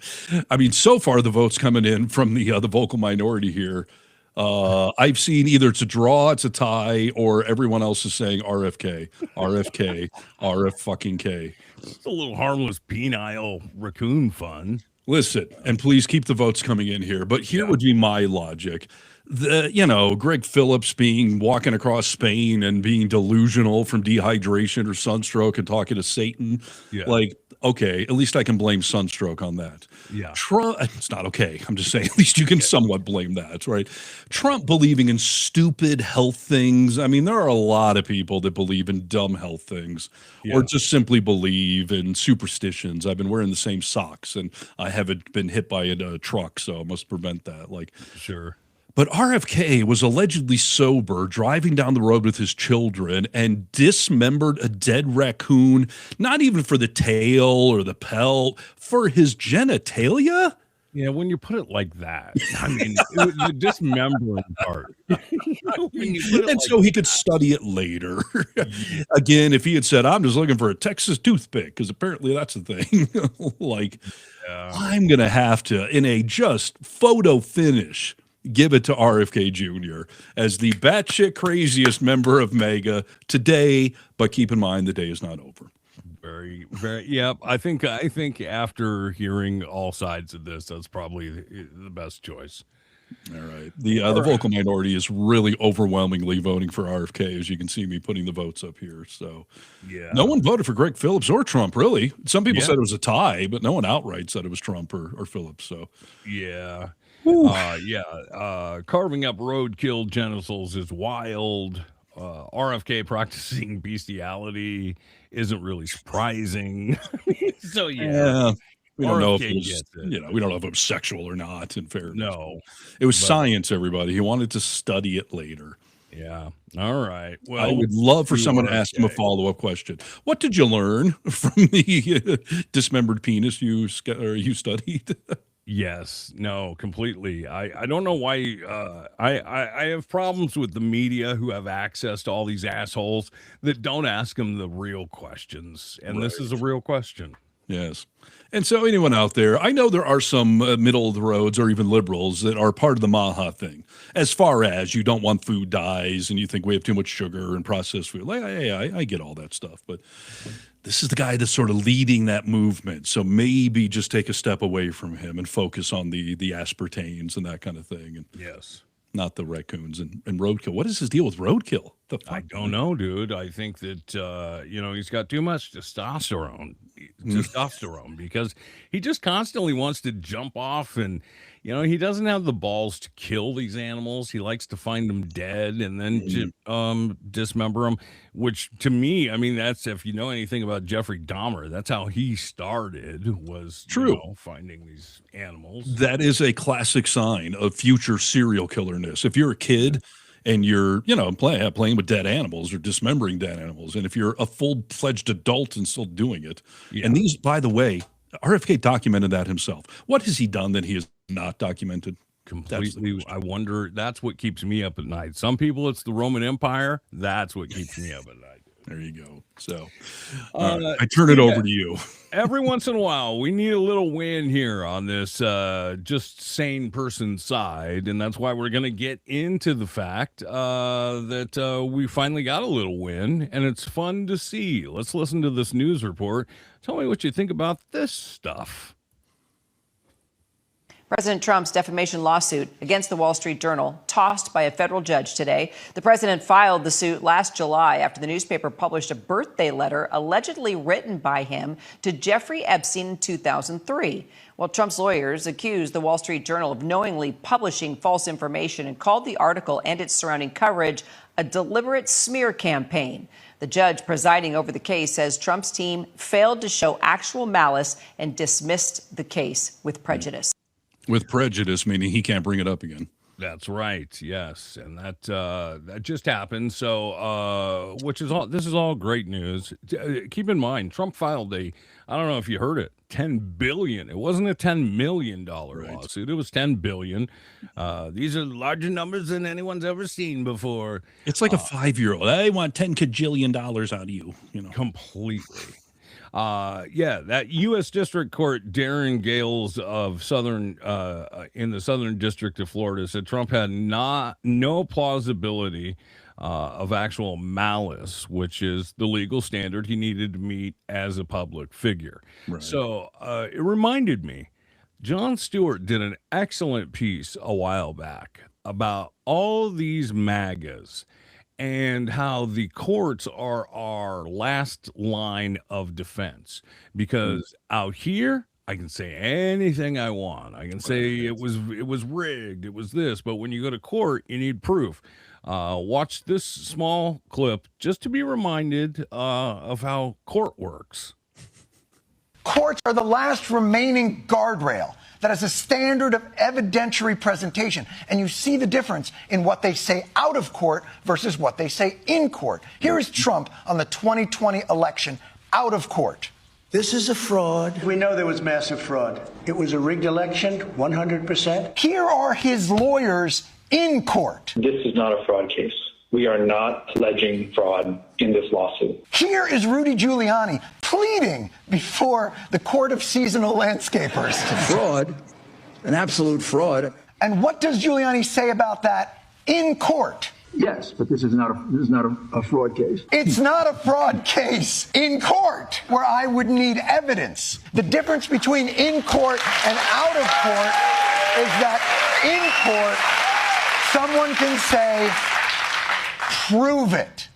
S3: I mean, so far the votes coming in from the vocal minority here. I've seen either it's a draw, it's a tie, or everyone else is saying RFK, RFK, RF fucking K.
S2: It's a little harmless penile raccoon fun.
S3: Listen, and please keep the votes coming in here. But here would be my logic. Greg Phillips walking across Spain and being delusional from dehydration or sunstroke and talking to Satan.
S2: Yeah.
S3: Like, okay, at least I can blame sunstroke on that.
S2: Yeah.
S3: Trump, it's not okay. I'm just saying, at least you can somewhat blame that, right? Trump believing in stupid health things. I mean, there are a lot of people that believe in dumb health things or just simply believe in superstitions. I've been wearing the same socks and I haven't been hit by a truck, so I must prevent that. Like,
S2: sure.
S3: But RFK was allegedly sober, driving down the road with his children, and dismembered a dead raccoon, not even for the tail or the pelt, for his genitalia?
S2: Yeah, when you put it like that, I mean, the dismembering part.
S3: He could study it later. Again, if he had said, I'm just looking for a Texas toothpick, because apparently that's the thing. I'm going to have to, in a just photo finish, give it to RFK Jr. as the batshit craziest member of MAGA today, but keep in mind the day is not over.
S2: Very, very, yeah. I think after hearing all sides of this, that's probably the best choice.
S3: All right. The vocal minority is really overwhelmingly voting for RFK, as you can see me putting the votes up here. So
S2: yeah,
S3: no one voted for Greg Phillips or Trump, really. Some people said it was a tie, but no one outright said it was Trump or Phillips. So
S2: yeah. Carving up roadkill genitals is wild. RFK practicing bestiality isn't really surprising. So
S3: we don't know if
S2: RFK
S3: it was,
S2: gets it.
S3: we don't know if it was sexual or not. In fairness,
S2: No,
S3: it was science. Everybody, he wanted to study it later.
S2: Yeah. All right. Well,
S3: I would love for someone to ask him a follow-up question. What did you learn from the dismembered penis you studied?
S2: Yes, no, completely. I don't know why I have problems with the media who have access to all these assholes that don't ask them the real questions. And this is a real question.
S3: Yes. And so anyone out there, I know there are some middle of the roads or even liberals that are part of the Maha thing. As far as you don't want food dyes and you think we have too much sugar and processed food. I get all that stuff, but this is the guy that's sort of leading that movement. So maybe just take a step away from him and focus on the aspartames and that kind of thing. And
S2: yes,
S3: not the raccoons and roadkill. What is his deal with roadkill?
S2: I don't know, dude. I think that, he's got too much testosterone because he just constantly wants to jump off and, he doesn't have the balls to kill these animals. He likes to find them dead and then dismember them, which to me, I mean, that's, if you know anything about Jeffrey Dahmer, that's how he started, was finding these animals.
S3: That is a classic sign of future serial killerness. If you're a kid and you're, playing with dead animals or dismembering dead animals, and if you're a full-fledged adult and still doing it, and these, by the way, RFK documented that himself. What has he done that he has not documented?
S2: Completely. I wonder, that's what keeps me up at night. Some people, it's the Roman Empire. That's what keeps me up at night.
S3: There you go. So I turn it over to you.
S2: Every once in a while, we need a little win here on this just sane person side. And that's why we're going to get into the fact that we finally got a little win. And it's fun to see. Let's listen to this news report. Tell me what you think about this stuff.
S17: President Trump's defamation lawsuit against the Wall Street Journal tossed by a federal judge today. The president filed the suit last July after the newspaper published a birthday letter allegedly written by him to Jeffrey Epstein in 2003. Well, Trump's lawyers accused the Wall Street Journal of knowingly publishing false information and called the article and its surrounding coverage a deliberate smear campaign. The judge presiding over the case says Trump's team failed to show actual malice and dismissed the case with prejudice.
S3: With prejudice, meaning he can't bring it up again.
S2: That's right. Yes, and that just happened. So, which is all. This is all great news. Keep in mind, Trump filed a. I don't know if you heard it. $10 billion. It wasn't a $10 million lawsuit. It was $10 billion. These are larger numbers than anyone's ever seen before.
S3: It's like a 5-year-old. They want $10 cajillion out of you. You know,
S2: completely. That U.S. District Court, Darren Gales of in the Southern District of Florida, said Trump had no plausibility of actual malice, which is the legal standard he needed to meet as a public figure.
S3: Right.
S2: So it reminded me, Jon Stewart did an excellent piece a while back about all these MAGAs and how the courts are our last line of defense, because out here I can say anything I want. I can say it was rigged, it was this, but when you go to court, you need proof. Watch this small clip just to be reminded of how court works.
S18: Courts are the last remaining guardrail that has a standard of evidentiary presentation. And you see the difference in what they say out of court versus what they say in court. Here is Trump on the 2020 election out of court.
S15: This is a fraud. We know there was massive fraud. It was a rigged election, 100%.
S18: Here are his lawyers in court.
S19: This is not a fraud case. We are not alleging fraud in this lawsuit.
S18: Here is Rudy Giuliani pleading before the Court of Seasonal Landscapers.
S20: Fraud, an absolute fraud.
S18: And what does Giuliani say about that in court?
S20: Yes, but this is not a fraud case.
S18: It's not a fraud case in court, where I would need evidence. The difference between in court and out of court is that in court, someone can say, prove it.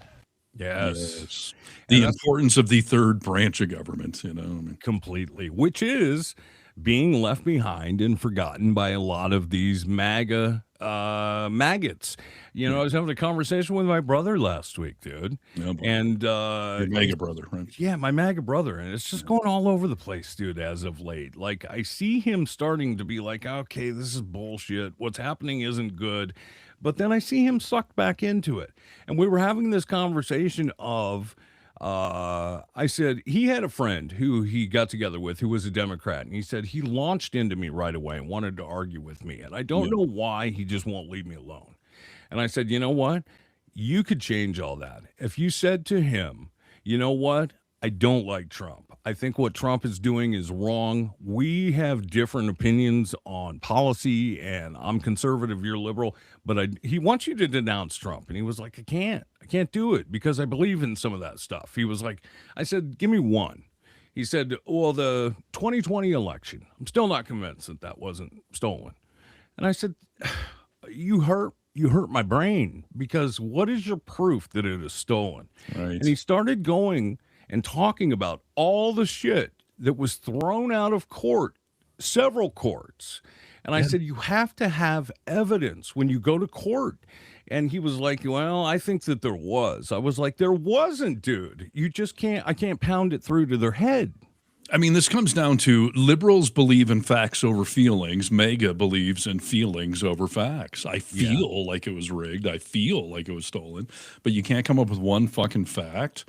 S2: Yes.
S3: The importance of the third branch of government, you know.
S2: Completely, which is being left behind and forgotten by a lot of these MAGA maggots. You know, I was having a conversation with my brother last week, dude. And
S3: your MAGA brother, right?
S2: Yeah, my MAGA brother. And it's just going all over the place, dude, as of late. Like, I see him starting to be like, okay, this is bullshit. What's happening isn't good. But then I see him sucked back into it. And we were having this conversation of, I said, he had a friend who he got together with who was a Democrat. And he said he launched into me right away and wanted to argue with me. And I don't know why he just won't leave me alone. And I said, you know what? You could change all that. If you said to him, you know what? I don't like Trump. I think what Trump is doing is wrong. We have different opinions on policy, and I'm conservative, you're liberal, but he wants you to denounce Trump. And he was like, I can't do it because I believe in some of that stuff. He was like, I said, give me one. He said, well, the 2020 election, I'm still not convinced that wasn't stolen. And I said, you hurt my brain, because what is your proof that it is stolen?
S3: Right.
S2: And he started going and talking about all the shit that was thrown out of court, several courts. And I said, you have to have evidence when you go to court. And he was like, well, I think that there was. I was like, there wasn't, dude. You just I can't pound it through to their head.
S3: I mean, this comes down to liberals believe in facts over feelings. MAGA believes in feelings over facts. I feel like it was rigged. I feel like it was stolen. But you can't come up with one fucking fact.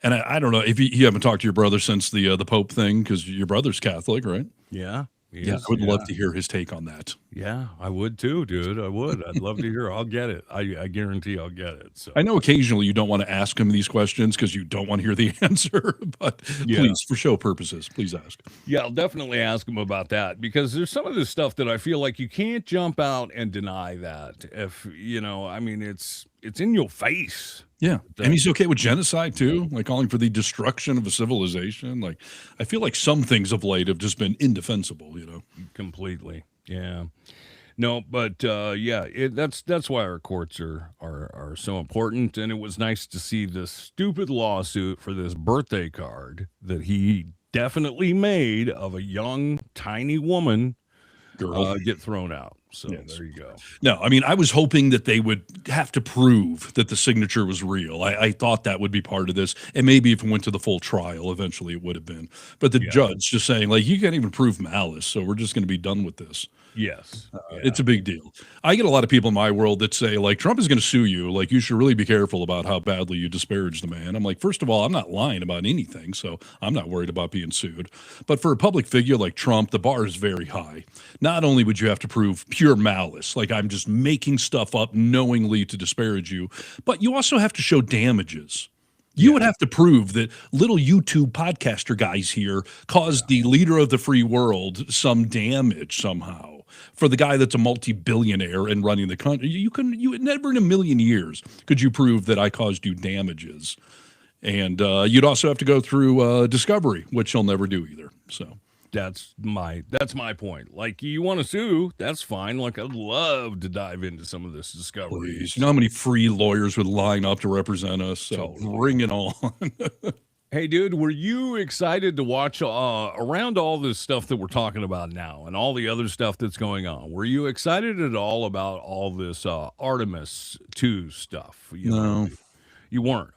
S3: And I don't know if you haven't talked to your brother since the Pope thing, because your brother's Catholic, right?
S2: Yeah.
S3: I would love to hear his take on that.
S2: Yeah, I would too, dude. I would. I'd love to hear. I'll get it. I guarantee I'll get it. So
S3: I know occasionally you don't want to ask him these questions because you don't want to hear the answer, but please, for show purposes, please ask.
S2: Yeah, I'll definitely ask him about that, because there's some of this stuff that I feel like you can't jump out and deny that. If I mean, it's in your face.
S3: Yeah, and he's okay with genocide too, like calling for the destruction of a civilization. Like, I feel like some things of late have just been indefensible,
S2: Completely. Yeah. No, but that's why our courts are so important. And it was nice to see this stupid lawsuit for this birthday card that he definitely made of a young, tiny woman
S3: girl
S2: get thrown out. So
S3: Yes.
S2: there you go.
S3: No, I mean, I was hoping that they would have to prove that the signature was real. I thought that would be part of this. And maybe if it went to the full trial, eventually it would have been. But the judge just saying, like, you can't even prove malice, so we're just going to be done with this.
S2: Yes.
S3: It's a big deal. I get a lot of people in my world that say, like, Trump is going to sue you. Like, you should really be careful about how badly you disparage the man. I'm like, first of all, I'm not lying about anything, so I'm not worried about being sued. But for a public figure like Trump, the bar is very high. Not only would you have to prove pure malice, like I'm just making stuff up knowingly to disparage you, but you also have to show damages. You would have to prove that little YouTube podcaster guys here caused the leader of the free world some damage somehow. For the guy that's a multi-billionaire and running the country, you never in a million years could you prove that I caused you damages. And you'd also have to go through discovery, which you'll never do either. So
S2: that's my point. Like, you want to sue, that's fine. Like, I'd love to dive into some of this discovery.
S3: please, you know how many free lawyers would line up to represent us? So bring it on.
S2: Hey, dude, were you excited to watch around all this stuff that we're talking about now and all the other stuff that's going on? Were you excited at all about all this Artemis 2 stuff?
S3: No.
S2: You weren't.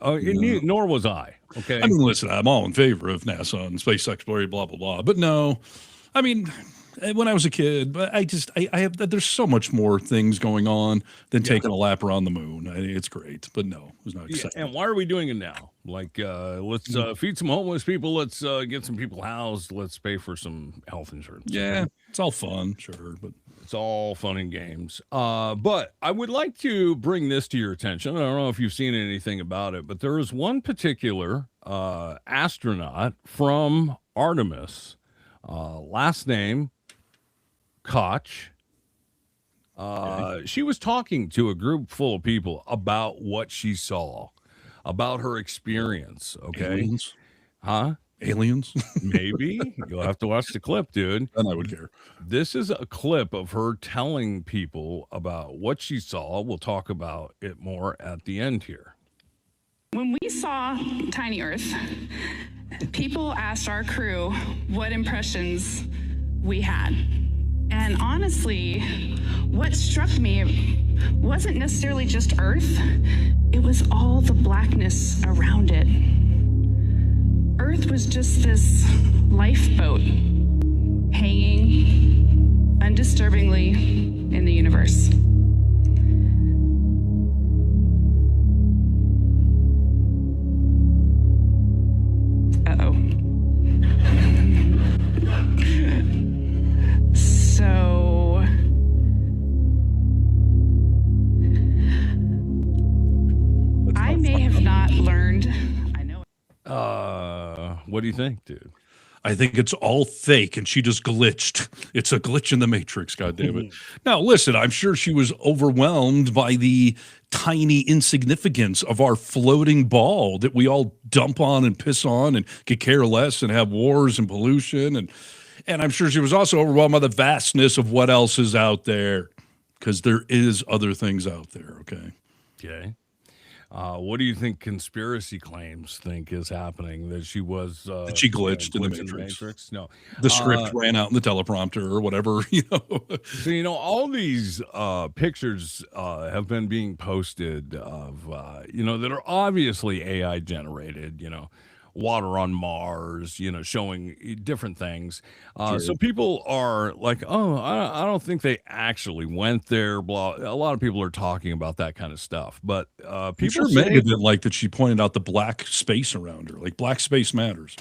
S2: Nor was I. Okay.
S3: I mean, listen, I'm all in favor of NASA and space exploration, blah, blah, blah. But no, I mean, when I was a kid, but I have, there's so much more things going on than taking a lap around the moon. It's great, but no, it was not exciting.
S2: And why are we doing it now? Like, let's feed some homeless people. Let's get some people housed. Let's pay for some health insurance.
S3: Yeah, it's all fun, sure, but
S2: it's all fun and games. But I would like to bring this to your attention. I don't know if you've seen anything about it, but there is one particular astronaut from Artemis, last name Koch. She was talking to a group full of people about what she saw, about her experience. Okay.
S3: Aliens?
S2: Huh?
S3: Aliens?
S2: Maybe. You'll have to watch the clip, dude.
S3: Then I would care.
S2: This is a clip of her telling people about what she saw. We'll talk about it more at the end here.
S21: When we saw Tiny Earth, people asked our crew what impressions we had. And honestly, what struck me wasn't necessarily just Earth, it was all the blackness around it. Earth was just this lifeboat hanging undisturbingly in the universe. Uh-oh. So I may have not learned.
S2: What do you think, dude?
S3: I think it's all fake and she just glitched. It's a glitch in the matrix, goddammit. Now, listen, I'm sure she was overwhelmed by the tiny insignificance of our floating ball that we all dump on and piss on and could care less and have wars and pollution. And I'm sure she was also overwhelmed by the vastness of what else is out there, because there is other things out there, okay?
S2: Okay. What do you think conspiracy claims think is happening? That she was
S3: that she glitched in the Matrix.
S2: No,
S3: the script ran out in the teleprompter or whatever.
S2: So all these pictures have been being posted of that are obviously AI generated. Water on Mars, showing different things. So people are like, oh, I don't think they actually went there. Blah. A lot of people are talking about that kind of stuff, but people say
S3: Megan didn't like that she pointed out the black space around her. Like, black space matters.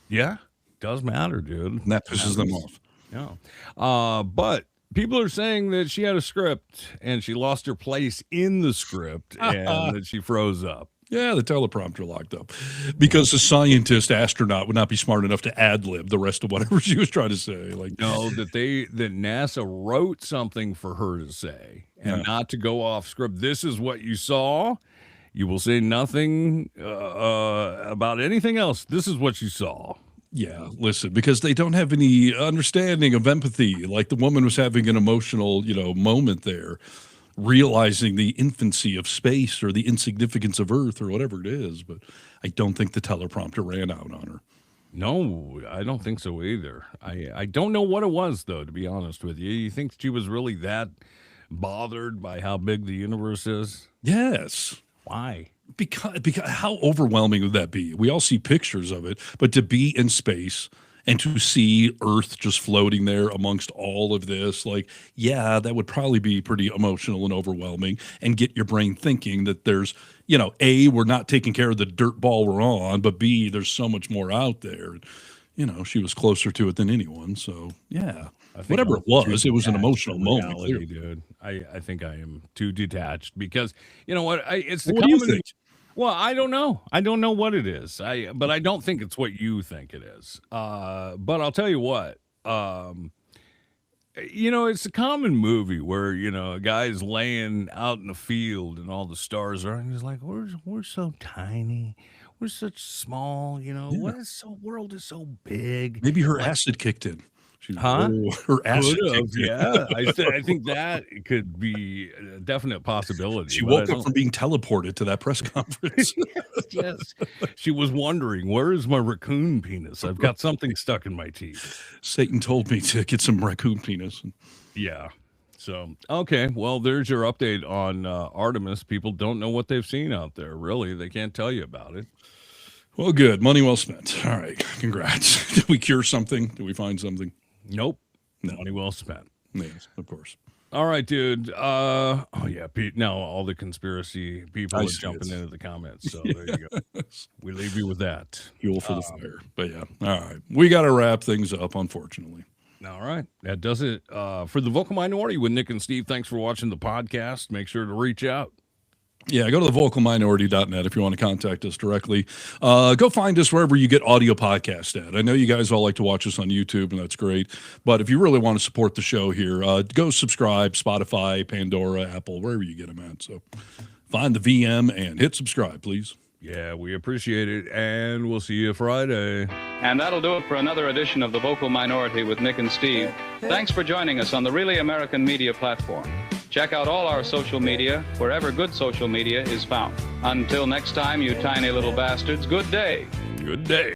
S2: Yeah, does matter, dude.
S3: And that pisses them off.
S2: Yeah. But people are saying that she had a script and she lost her place in the script and that she froze up.
S3: Yeah, the teleprompter locked up because the scientist astronaut would not be smart enough to ad-lib the rest of whatever she was trying to say. Like,
S2: no, that NASA wrote something for her to say and not to go off script. This is what you saw. You will say nothing about anything else. This is what you saw.
S3: Yeah, listen, because they don't have any understanding of empathy. Like, the woman was having an emotional, moment there, realizing the infancy of space or the insignificance of Earth or whatever it is. But I don't think the teleprompter ran out on her.
S2: No, I don't think so either. I don't know what it was, though, to be honest with you. You think she was really that bothered by how big the universe is?
S3: Yes.
S2: Why?
S3: Because how overwhelming would that be? We all see pictures of it, but to be in space and to see Earth just floating there amongst all of this, like, yeah, that would probably be pretty emotional and overwhelming and get your brain thinking that there's, A, we're not taking care of the dirt ball we're on, but B, there's so much more out there. She was closer to it than anyone. So, yeah, whatever it was an emotional moment.
S2: Reality, dude. I think I am too detached because, you know what? It's the
S3: what do you think?
S2: Well, I don't know. I don't know what it is. But I don't think it's what you think it is. But I'll tell you what. It's a common movie where a guy's laying out in the field and all the stars are, and he's like, "We're so tiny. We're such small. What is world is so big."
S3: Maybe her acid kicked in. Her acid kicked in.
S2: Yeah, I think that could be a definite possibility.
S3: She woke up from being teleported to that press conference.
S2: Yes. She was wondering, where is my raccoon penis? I've got something stuck in my teeth.
S3: Satan told me to get some raccoon penis.
S2: Yeah. So, okay. Well, there's your update on Artemis. People don't know what they've seen out there. Really, they can't tell you about it.
S3: Well, good. Money well spent. All right. Congrats. Did we cure something? Did we find something?
S2: Nope.
S3: No.
S2: Money well spent.
S3: Yes, of course.
S2: All right, dude. Pete, now all the conspiracy people are jumping into the comments. So there you go. We leave you with that.
S3: Fuel for the fire. But yeah. All right. We got to wrap things up, unfortunately.
S2: All right. That does it for the Vocal Minority with Nick and Steve. Thanks for watching the podcast. Make sure to reach out.
S3: Yeah, go to thevocalminority.net if you want to contact us directly. Go find us wherever you get audio podcasts at. I know you guys all like to watch us on YouTube, and that's great. But if you really want to support the show here, go subscribe, Spotify, Pandora, Apple, wherever you get them at. So find the VM and hit subscribe, please.
S2: Yeah, we appreciate it, and we'll see you Friday.
S1: And that'll do it for another edition of The Vocal Minority with Nick and Steve. Thanks for joining us on the Really American Media platform. Check out all our social media wherever good social media is found. Until next time, you tiny little bastards, good day.
S2: Good day.